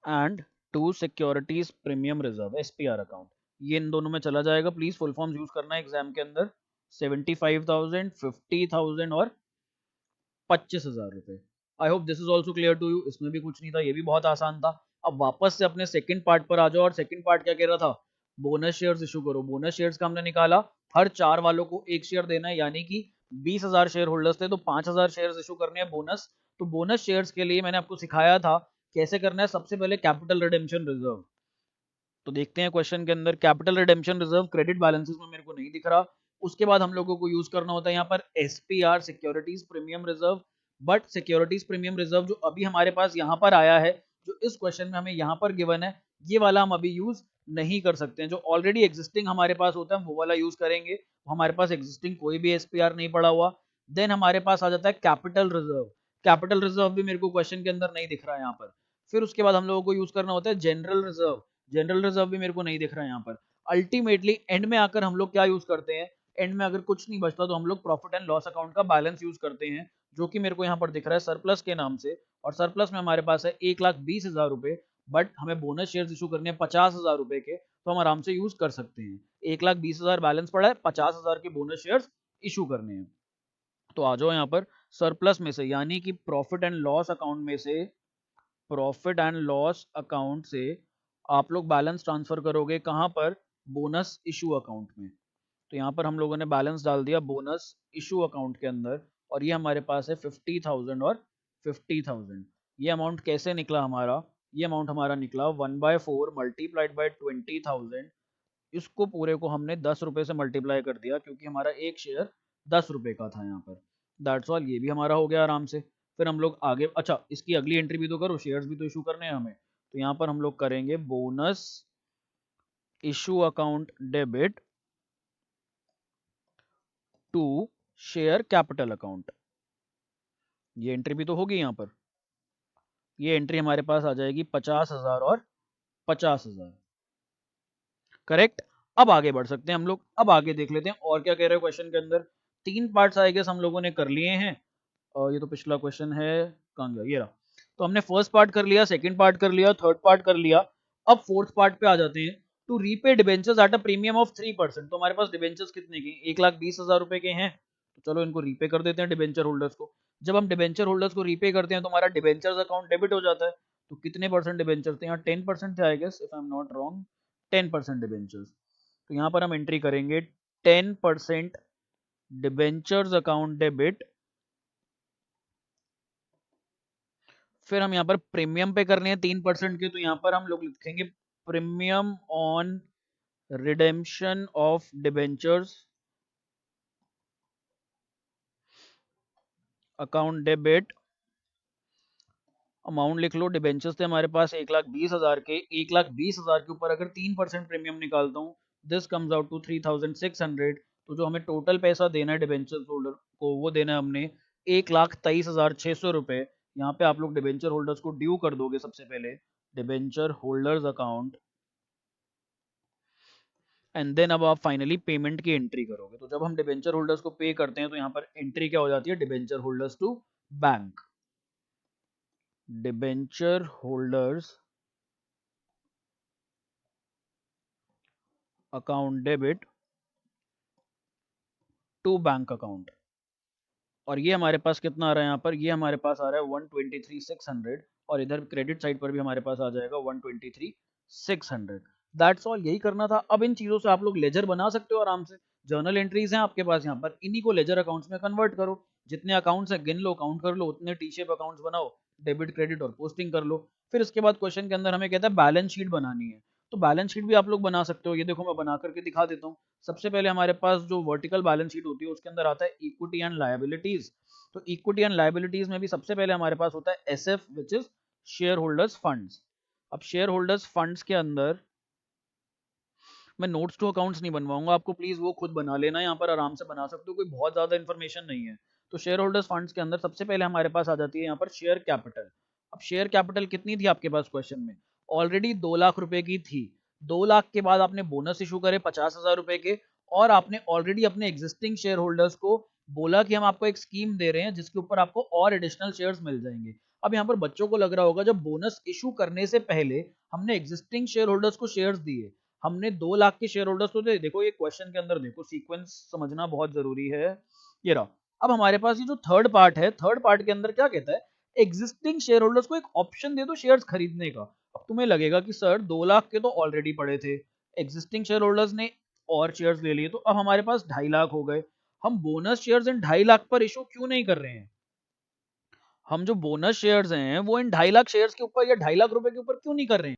and to securities premium reserve, SPR account, ये इन दोनों में चला जाएगा। प्लीज फुल फॉर्म यूज करना है एग्जाम के अंदर। 75,000, 50,000 और 25,000 रुपए। I hope this is also clear to you. इसमें भी कुछ नहीं था, ये भी बहुत आसान था। अब वापस से अपने सेकंड पार्ट पर आ जाओ, और सेकंड पार्ट क्या कह रहा था? बोनस शेयर्स इशू करो। बोनस शेयर्स का हमने निकाला, हर 4 वालों को एक शेयर देना है, यानी कि 20,000 शेयर होल्डर्स थे तो 5,000 शेयर्स इशू करने हैं बोनस। तो बोनस शेयर्स के लिए मैंने आपको सिखाया था कैसे करना है। सबसे पहले कैपिटल रिडेम्पशन रिजर्व, तो देखते हैं क्वेश्चन के अंदर। Capital redemption reserve credit balances में मेरे को नहीं दिख रहा। उसके बाद हम लोगों को यूज करना होता है यहाँ पर SPR, securities premium reserve. But securities premium reserve जो अभी हमारे पास यहाँ पर आया है, जो इस क्वेश्चन में हमें यहाँ पर गिवन है, ये वाला हम अभी यूज नहीं कर सकते हैं। जो ऑलरेडी एग्जिस्टिंग हमारे पास होता है वो वाला यूज करेंगे। हमारे पास एग्जिस्टिंग कोई भी एसपीआर नहीं पड़ा हुआ। देन हमारे पास आ जाता है कैपिटल रिजर्व। कैपिटल रिजर्व भी मेरे को क्वेश्चन के अंदर नहीं दिख रहा है यहाँ पर। फिर उसके बाद हम लोगों को यूज करना होता है जनरल रिजर्व। जनरल रिजर्व भी मेरे को नहीं दिख रहा है यहाँ पर। अल्टीमेटली एंड में आकर हम लोग क्या यूज करते हैं? एंड में अगर कुछ नहीं बचता तो हम लोग प्रॉफिट एंड लॉस अकाउंट का बैलेंस यूज करते हैं, जो कि मेरे को यहाँ पर दिख रहा है सरप्लस के नाम से। और सरप्लस में हमारे पास है 1,20,000 रुपए, बट हमें बोनस शेयर्स इशू करने हैं 50,000 रुपए के, तो हम आराम से यूज कर सकते हैं। 1,20,000 बैलेंस पड़ा है, 50,000 के बोनस शेयर्स इशू करने हैं। तो आ जाओ यहाँ पर सरप्लस में से, यानी कि प्रॉफिट एंड लॉस अकाउंट में से, प्रॉफिट एंड लॉस अकाउंट से आप लोग बैलेंस ट्रांसफर करोगे कहां पर? बोनस इशू अकाउंट में। तो यहाँ पर हम लोगों ने बैलेंस डाल दिया बोनस इशू अकाउंट के अंदर, और ये हमारे पास है 50,000 और 50,000। ये अमाउंट कैसे निकला हमारा? ये अमाउंट हमारा निकला 1/4 मल्टीप्लाइड बाय 20,000। इसको पूरे को हमने 10 रुपए से मल्टीप्लाई कर दिया, क्योंकि हमारा एक शेयर 10 रुपए का था यहाँ पर। दैट्स ऑल, ये भी हमारा हो गया आराम से। फिर हम लोग आगे, अच्छा इसकी अगली एंट्री भी तो करो, शेयर्स भी तो इशू करने हैं हमें। तो यहाँ पर हम लोग करेंगे bonus issue account debit to share capital account. ये एंट्री भी तो होगी यहाँ पर। ये एंट्री हमारे पास आ जाएगी 50,000 और 50,000। करेक्ट। अब आगे बढ़ सकते हैं हम लोग। अब आगे देख लेते हैं और क्या कह रहे हैं क्वेश्चन के अंदर। 3 पार्ट्स आई गेस हम लोगों ने कर लिए हैं। और ये तो पिछला क्वेश्चन है, कहाँ गया? ये रहा। तो हमने फर्स्ट पार्ट कर लिया, सेकंड पार्ट कर लिया, थर्ड पार्ट कर लिया। अब फोर्थ पार्ट पे आ जाते हैं। To repay debentures at a premium of 3%। तो हमारे पास डिबेंचर्स कितने के, 1,20,000 रुपए के हैं, तो चलो इनको रीपे कर देते हैं डिबेंचर होल्डर्स को। जब हम डिबेंचर होल्डर्स को रीपे करते हैं तो हमारा डिबेंचर्स अकाउंट डेबिट हो जाता है। तो कितने परसेंट डिबेंचर थे यहाँ, 10% थे I guess, if I am not wrong, 10% debentures. तो यहाँ पर हम एंट्री करेंगे 10% डिबेंचर्स अकाउंट डेबिट। फिर हम यहाँ पर प्रीमियम पे करने हैं 3% के, तो यहाँ पर हम लोग लिखेंगे premium on redemption of debentures account debit. Amount लिख लो, डिबेंचर्स थे हमारे पास 1,20,000 के, 1,20,000 के ऊपर अगर 3% प्रीमियम निकालता हूँ, दिस कम्स आउट टू 3,600। तो जो हमें टोटल पैसा देना है डिबेंचर होल्डर को, वो देना है हमने 1,23,600 रुपए। यहाँ पे आप लोग डिबेंचर होल्डर्स को ड्यू कर दोगे सबसे पहले, debenture holders account, and then अब आप फाइनली पेमेंट की एंट्री करोगे। तो जब हम डिबेंचर होल्डर्स को पे करते हैं तो यहाँ पर एंट्री क्या हो जाती है, debenture holders to bank, debenture holders account debit to bank account. और ये हमारे पास कितना आ रहा है यहाँ पर, ये हमारे पास आ रहा है 123,600, और इधर क्रेडिट साइड पर भी हमारे पास आ जाएगा 123,600। दैट्स ऑल, यही करना था। अब इन चीज़ों से आप लोग लेजर बना सकते हो आराम से। जर्नल एंट्रीज हैं आपके पास यहाँ पर, इन्हीं को लेजर अकाउंट्स में कन्वर्ट करो। जितने अकाउंट्स हैं गिन लो, काउंट कर लो, उतने टी शेप अकाउंट्स बनाओ, डेबिट क्रेडिट और पोस्टिंग कर लो। फिर इसके बाद क्वेश्चन के अंदर हमें कहता है बैलेंस शीट बनानी है। तो बैलेंस शीट भी आप लोग बना सकते हो। ये देखो मैं बना करके दिखा देता हूँ। सबसे पहले हमारे पास जो वर्टिकल बैलेंस शीट होती है उसके अंदर आता है इक्विटी एंड लायबिलिटीज। तो इक्विटी एंड लायबिलिटीज में भी सबसे पहले हमारे पास होता है SF, which is share holders funds. अब शेयर होल्डर्स फंड्स के अंदर मैं नोट्स टू अकाउंट्स नहीं बनवाऊंगा आपको, प्लीज वो खुद बना लेना, यहाँ पर आराम से बना सकते हो, कोई बहुत ज्यादा इन्फॉर्मेशन नहीं है। तो शेयर होल्डर्स फंड्स के अंदर सबसे पहले हमारे पास आ जाती है यहाँ पर शेयर कैपिटल। अब शेयर कैपिटल कितनी थी आपके पास क्वेश्चन में, ऑलरेडी 2 लाख रुपए की थी। 2 लाख के बाद आपने बोनस इशू करे 50,000 रुपए के, और आपने ऑलरेडी अपने एग्जिस्टिंग शेयर होल्डर्स को बोला कि हम आपको एक स्कीम दे रहे हैं जिसके ऊपर आपको और एडिशनल शेयर्स मिल जाएंगे। अब यहाँ पर बच्चों को लग रहा होगा जब बोनस इशू करने से पहले हमने एग्जिस्टिंग शेयर होल्डर्स को शेयर्स दिए, हमने 2 लाख के शेयर होल्डर्स को दे। देखो ये क्वेश्चन के अंदर देखो, सीक्वेंस समझना बहुत जरूरी है। ये रहा। अब हमारे पास ये जो थर्ड पार्ट है, थर्ड पार्ट के अंदर क्या कहता है, एग्जिस्टिंग शेयर होल्डर्स को एक ऑप्शन दे दो शेयर्स खरीदने का। अब तुम्हें लगेगा कि सर 2 लाख के तो ऑलरेडी पड़े थे, एग्जिस्टिंग शेयर होल्डर्स ने और शेयर्स ले लिए, तो अब हमारे पास 2.5 लाख हो गए। हम बोनस शेयर्स इन 2.5 लाख पर इशू क्यों नहीं कर रहे हैं, हम जो बोनस शेयर्स हैं वो इन 2.5 लाख शेयर्स के ऊपर या 2.5 लाख रुपए के ऊपर क्यों नहीं कर रहे हैं।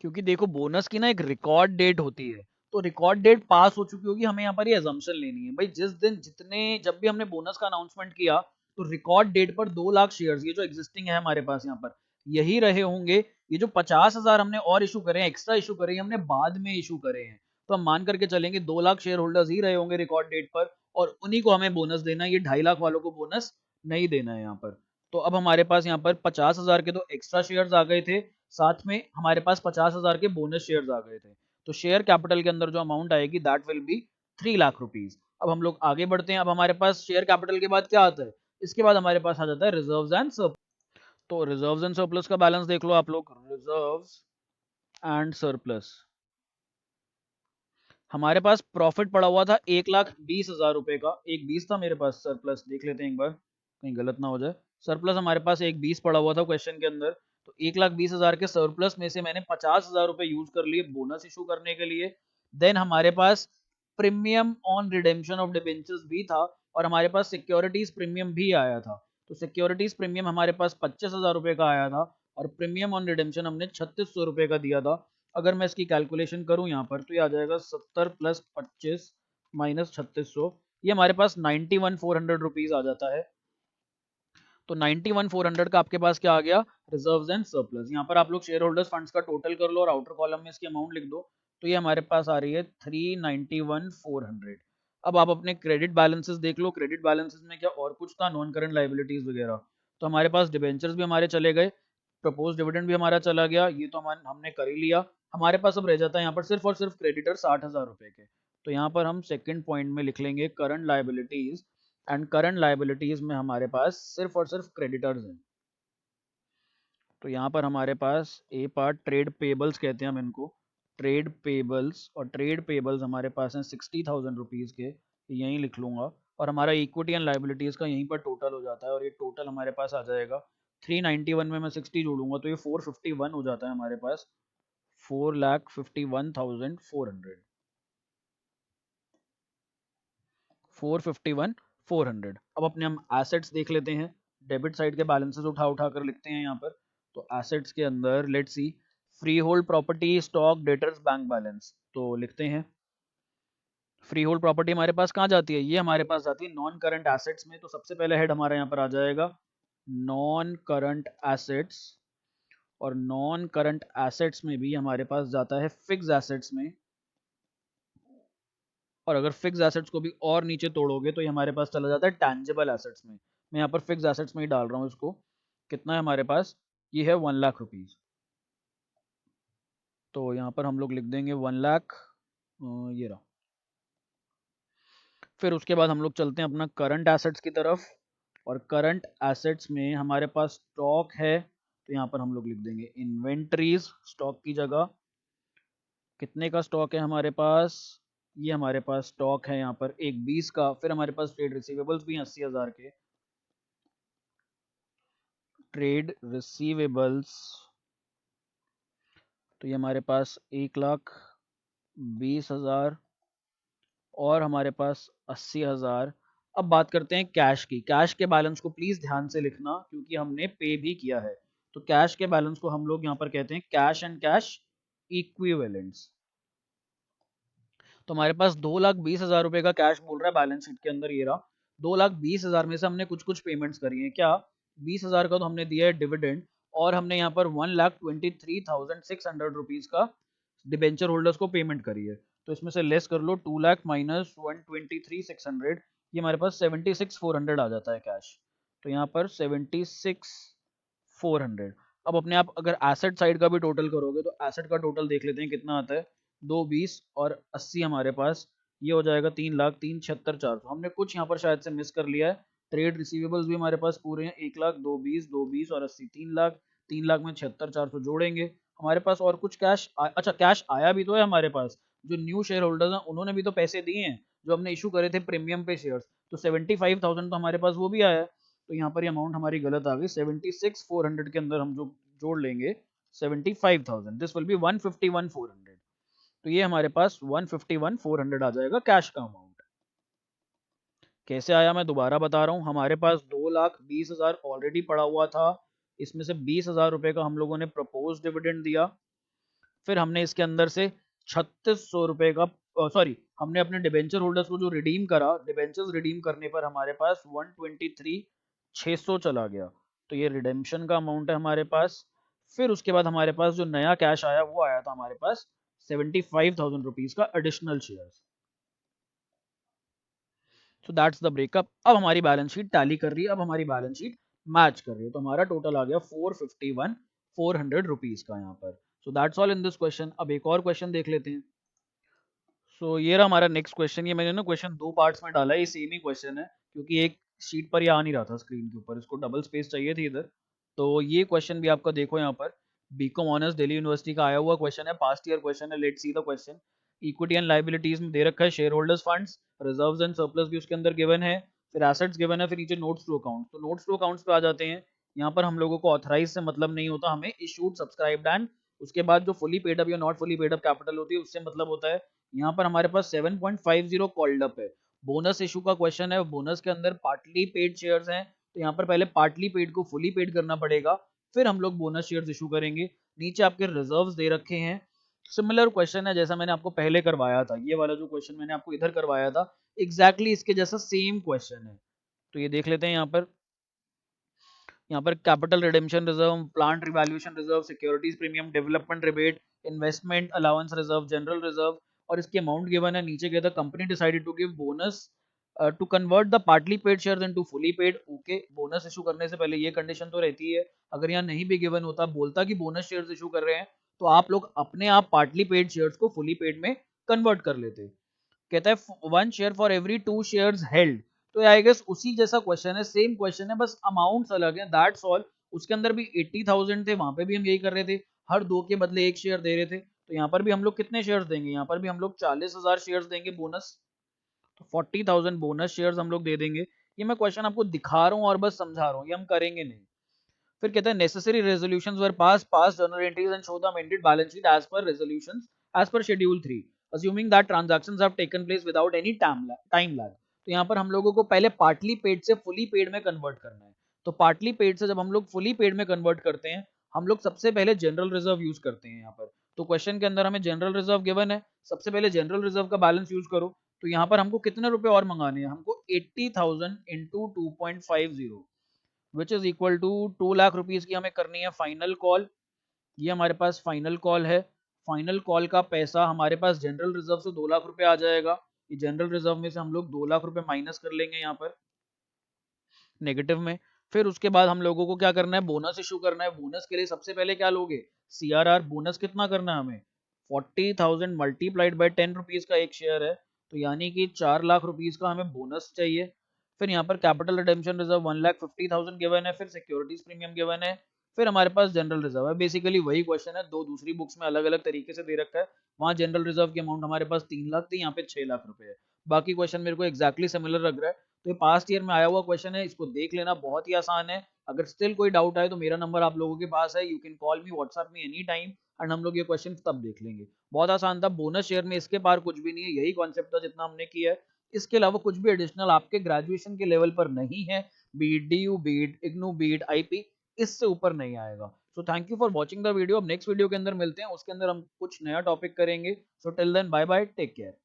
क्योंकि देखो बोनस की ना एक रिकॉर्ड डेट होती है, तो रिकॉर्ड डेट पास हो चुकी होगी, हमें यहाँ पर ये अजम्पशन लेनी है भाई, जिस दिन जितने जब भी हमने बोनस का अनाउंसमेंट किया तो रिकॉर्ड डेट पर 2 लाख शेयर्स, ये जो एग्जिस्टिंग है हमारे पास यहाँ पर, यही रहे होंगे। ये जो 50,000 हमने और इशू करे हैं, एक्स्ट्रा इशू करे हैं, हमने बाद में इशू करे हैं, तो हम मान करके चलेंगे 2 लाख शेयर होल्डर्स ही रहे होंगे रिकॉर्ड डेट पर, और उन्हीं को हमें बोनस देना है, ये 2.5 लाख वालों को बोनस नहीं देना है यहाँ पर। तो अब हमारे पास यहाँ पर 50,000 के तो एक्स्ट्रा शेयर्स आ गए थे, साथ में हमारे पास 50,000 के बोनस शेयर्स आ गए थे। तो शेयर कैपिटल के अंदर जो अमाउंट आएगी that will be 3 lakh rupees. अब हम लोग आगे बढ़ते हैं। अब हमारे पास शेयर कैपिटल के बाद क्या आता है, इसके बाद हमारे पास आ जाता है रिजर्व्स एंड सरप्लस। तो रिजर्व्स एंड सरप्लस का बैलेंस देख लो आप लोग, रिजर्व्स एंड सरप्लस। हमारे पास प्रॉफिट पड़ा हुआ था 1,20,000 रुपए का, 1,20 था मेरे पास सरप्लस, देख लेते हैं एक बार कहीं गलत ना हो जाए। सरप्लस हमारे पास 1,20 पड़ा हुआ था क्वेश्चन के अंदर। तो 1,20,000 के सरप्लस में से मैंने 50,000 रुपए यूज कर लिए बोनस इशू करने के लिए। देन हमारे पास premium on redemption of debentures भी था, और हमारे पास सिक्योरिटीज प्रीमियम भी आया था। तो सिक्योरिटीज प्रीमियम हमारे पास 25,000 रुपए का आया था, और प्रीमियम ऑन रिडेम्पशन हमने 3,600 रुपए का दिया था। अगर मैं इसकी कैलकुलेशन करूं यहाँ पर तो ये आ जाएगा 70 प्लस 25 माइनस 3,600, ये हमारे पास 91,400 रुपीज आ जाता है। तो 91,400 का आपके पास क्या आ गया, रिजर्व्स एंड सरप्लस। यहाँ पर आप लोग शेयर होल्डर्स फंड्स का टोटल कर लो और आउटर कॉलम में इसकी अमाउंट लिख दो। तो ये हमारे पास आ रही है 391,400। अब आप अपने क्रेडिट बैलेंसेस देख लो, क्रेडिट बैलेंसेस में क्या और कुछ था, नॉन करंट लाइबिलिटीज वगैरह। तो हमारे पास डिबेंचर्स भी हमारे चले गए, प्रपोज डिविडेंड भी हमारा चला गया, ये तो हमने कर ही लिया। हमारे पास अब रह जाता है यहाँ पर सिर्फ और सिर्फ क्रेडिटर 60,000 रुपए के। तो यहाँ पर हम सेकंड पॉइंट में लिख लेंगे current liabilities, and current liabilities में हमारे पास सिर्फ और सिर्फ क्रेडिटर्स हैं। तो यहाँ पर हमारे पास ए पार्ट ट्रेड पेबल्स कहते हैं हम इनको, ट्रेड पेबल्स, और ट्रेड पेबल्स हमारे पास हैं 60,000 रुपीज़ के, यहीं लिख लूँगा। और हमारा इक्विटी एंड लाइबिलिटीज़ का यहीं पर टोटल हो जाता है, और ये टोटल हमारे पास आ जाएगा 391 में मैं 60 जोड़ूंगा तो ये 451 हो जाता है हमारे पास, 4,51,400, 451,400। अब अपने हम एसेट्स देख लेते हैं, डेबिट साइड के बैलेंसेस उठा उठा कर लिखते हैं यहाँ पर। तो एसेट्स के अंदर let's see, free hold property, stock, debtors, bank balance, तो लिखते हैं। फ्री होल्ड प्रॉपर्टी हमारे पास कहाँ जाती है, ये हमारे पास जाती है नॉन करंट एसेट्स में। तो सबसे पहले हेड हमारा यहाँ पर आ जाएगा नॉन करंट एसेट्स, और नॉन करंट एसेट्स में भी हमारे पास जाता है फिक्स एसेट्स में। और अगर फिक्स एसेट्स को भी और नीचे तोड़ोगे तो ये हमारे पास चला जाता है टैंजिबल एसेट्स में। मैं यहाँ पर फिक्स एसेट्स में ही डाल रहा हूँ इसको। कितना है हमारे पास, ये है 1,00,000 रुपीज। तो यहाँ पर हम लोग लिख देंगे 1,00,000, ये रहा। फिर उसके बाद हम लोग चलते हैं अपना करंट एसेट्स की तरफ, और करंट एसेट्स में हमारे पास स्टॉक है, तो यहाँ पर हम लोग लिख देंगे इन्वेंट्रीज स्टॉक की जगह। कितने का स्टॉक है हमारे पास, ये हमारे पास स्टॉक है यहाँ पर एक 20 का। फिर हमारे पास ट्रेड रिसीवेबल्स भी हैं 80,000 के, ट्रेड रिसीवेबल्स, तो ये हमारे पास 1,20,000, और हमारे पास 80,000। अब बात करते हैं कैश की। कैश के बैलेंस को प्लीज ध्यान से लिखना क्योंकि हमने पे भी किया है। तो कैश के बैलेंस को हम लोग यहाँ पर कहते हैं कैश एंड कैश इक्विवेलेंट्स। तो हमारे पास 2,20,000 रुपए का कैश बोल रहा है बैलेंस शीट के अंदर, ये रहा। 2,20,000 में से हमने कुछ कुछ पेमेंट्स करी है। क्या, 20,000 का तो हमने दिया है डिविडेंड, और हमने यहाँ पर 1,23,600 रुपीज का डिबेंचर होल्डर्स को पेमेंट करी है। तो इसमें से लेस कर लो 2,00,000 माइनस 123,600, ये हमारे पास 76,400 आ जाता है कैश। तो यहाँ पर 76,400। अब अपने आप अगर एसेट साइड का भी टोटल करोगे तो एसेट का टोटल देख लेते हैं कितना आता है। 2,20 और 80 हमारे पास, ये हो जाएगा 3,00,000, 3,76,400। हमने कुछ यहाँ पर शायद से मिस कर लिया है। ट्रेड रिसीवेबल्स भी हमारे पास पूरे हैं, 1,00,000, 2,20 और 80, 3,00,000। 3,00,000 में 76,400 जोड़ेंगे, हमारे पास और कुछ कैश अच्छा कैश आया भी तो है हमारे पास। जो न्यू शेयर होल्डर्स हैं उन्होंने भी तो पैसे दिए हैं, जो हमने इशू करे थे प्रीमियम पे शेयर्स, तो 75,000 तो हमारे पास वो भी आया है। तो यहाँ पर ये अमाउंट हमारी गलत आ गई। 76,400 के अंदर हम जो जोड़ लेंगे 75,000, दिस विल बी 151,400। तो ये हमारे पास 151,400 आ जाएगा कैश का अमाउंट। कैसे आया मैं दोबारा बता रहा हूँ, हमारे पास 2,20,000 ऑलरेडी पड़ा हुआ था, इसमें से 20,000 रुपए का हम लोगों ने प्रपोज डिविडेंड दिया। फिर हमने इसके अंदर से 3,600 रुपए का, सॉरी, हमने अपने डिबेंचर होल्डर्स को जो रिडीम करा, डिबेंचर्स रिडीम करने पर हमारे पास 123,600 चला गया। तो ये रिडेम्पशन का अमाउंट है हमारे पास। फिर उसके बाद हमारे पास जो नया कैश आया वो आया था हमारे पास 75,000 रुपीज का additional shares. So that's the breakup. अब हमारी बैलेंस शीट टैली कर रही है, अब हमारी बैलेंस शीट मैच कर रही है। तो हमारा टोटल आ गया 451,400 रुपीज का यहाँ पर। So that's all in this question. अब एक और क्वेश्चन देख लेते हैं। सो ये रहा हमारा नेक्स्ट क्वेश्चन। ये मैंने ना क्वेश्चन दो पार्ट्स में डाला है, ये सेम ही क्वेश्चन है क्योंकि एक शीट पर ये आ नहीं रहा था स्क्रीन के ऊपर, इसको डबल स्पेस चाहिए थी इधर। तो ये क्वेश्चन भी आपका देखो यहाँ पर, बीकॉम ऑनर्स दिल्ली यूनिवर्सिटी का आया हुआ क्वेश्चन है, पास्ट ईयर क्वेश्चन है। Let's see the question. Equity and liabilities में दे रखा है share holders funds, reserves and surplus भी उसके अंदर गिवन है, फिर एसेट्स गिवन है, फिर नीचे नोट्स टू अकाउंट। तो नोट्स टू अकाउंट्स पे आ जाते हैं। यहाँ पर हम लोगों को ऑथराइज से मतलब नहीं होता, हमें इशूड, सब्सक्राइब्ड एंड उसके बाद जो फुली पेड अप या not fully paid up capital होती है उससे मतलब होता है। यहाँ पर हमारे पास 7.50 कॉल्ड अप है। बोनस इशू का क्वेश्चन है, बोनस के अंदर पार्टली पेड शेयर्स हैं, तो यहाँ पर पहले पार्टली पेड को फुली पेड करना पड़ेगा, फिर हम लोग बोनस शेयर्स इशू करेंगे। नीचे आपके रिजर्व्स दे रखे हैं। सिमिलर क्वेश्चन है जैसा मैंने आपको पहले करवाया था, ये वाला जो क्वेश्चन मैंने आपको इधर करवाया था एग्जैक्टली इसके जैसा सेम क्वेश्चन है। तो ये देख लेते हैं यहाँ पर। यहाँ पर capital redemption reserve, plant revaluation reserve, securities premium, development rebate, investment allowance reserve, general reserve, और इसके अमाउंट गिवन है। नीचे कहता है company decided to give bonus to convert the partly paid shares into fully paid. Okay, bonus issue करने से पहले ये कंडीशन तो रहती है, अगर यहाँ नहीं भी गिवन होता, बोलता कि बोनस शेयर्स इशू कर रहे हैं, तो आप लोग अपने आप पार्टली पेड शेयर्स को फुली पेड में कन्वर्ट कर लेते। कहता है 1 share for every 2 shares held. तो आई गेस उसी जैसा क्वेश्चन है, सेम क्वेश्चन है, बस अमाउंट्स अलग हैं, दैट्स ऑल। उसके अंदर भी 80,000 थे, वहां पे भी हम यही कर रहे थे, हर दो के बदले एक शेयर दे रहे थे। तो यहाँ पर भी हम लोग कितने शेयर्स देंगे, यहाँ पर भी हम लोग 40,000 शेयर्स देंगे बोनस, तो 40,000 बोनस शेयर्स हम लोग दे देंगे। ये मैं क्वेश्चन आपको दिखा रहा हूँ और बस समझा रहा हूँ, ये हम करेंगे नहीं। फिर कहते हैं necessary resolutions were passed journal entries and show the amended balance sheet as per resolutions as per schedule 3 assuming that transactions have taken place without any time lag। तो यहाँ पर हम लोगों को पहले पार्टली पेड से फुली पेड में convert करना है। तो पार्टली पेड से जब हम लोग फुली पेड में कन्वर्ट करते हैं, हम लोग सबसे पहले जनरल रिजर्व यूज करते हैं यहाँ पर। तो क्वेश्चन के अंदर हमें जनरल रिजर्व गिवन है, सबसे पहले जनरल रिजर्व का बैलेंस यूज करो। तो यहाँ पर हमको कितने रुपए और मंगाने हैं, हमको 80,000 into 2.50 which is equal to 2 lakh rupees की हमें करनी है फाइनल कॉल। ये हमारे पास फाइनल कॉल है। फाइनल कॉल का पैसा हमारे पास जनरल रिजर्व से 2 लाख रुपए आ जाएगा। ये जनरल रिजर्व में से हम लोग 2 लाख रुपए माइनस कर लेंगे यहाँ पर नेगेटिव में। फिर उसके बाद हम लोगों को क्या करना है, बोनस इशू करना है। बोनस के लिए सबसे पहले क्या लोगे, सीआरआर। बोनस कितना करना है हमें, 40,000 मल्टीप्लाइड बाई 10 रुपीज का एक शेयर है, तो यानी कि 4 लाख रुपीज का हमें बोनस चाहिए। फिर यहाँ पर कैपिटल रिडेम्पशन रिजर्व 1,50,000 गिवन है, फिर सिक्योरिटीज प्रीमियम गिवन है, फिर हमारे पास जनरल रिजर्व है। बेसिकली वही क्वेश्चन है, दो दूसरी बुक्स में अलग अलग तरीके से दे रखा है। वहाँ जनरल रिजर्व की अमाउंट हमारे पास 3 लाख थी, यहाँ पे 6 लाख रुपए है। बाकी क्वेश्चन मेरे को एक्जैक्टली सिमिलर लग रहा है। तो ये पास्ट ईयर में आया हुआ क्वेश्चन है, इसको देख लेना, बहुत ही आसान है। अगर स्टिल कोई डाउट आए तो मेरा नंबर आप लोगों के पास है, you can call me, WhatsApp me any time, and हम लोग ये क्वेश्चन तब देख लेंगे। बहुत आसान था। बोनस शेयर में इसके पार कुछ भी नहीं है, यही कॉन्सेप्ट था जितना हमने किया है। इसके अलावा कुछ भी एडिशनल आपके ग्रेजुएशन के लेवल पर नहीं है, beat DU beat IGNOU beat IP, इससे ऊपर नहीं आएगा। So thank you for watching the video. अब नेक्स्ट वीडियो के अंदर मिलते हैं, उसके अंदर हम कुछ नया टॉपिक करेंगे। So till then bye bye, take care.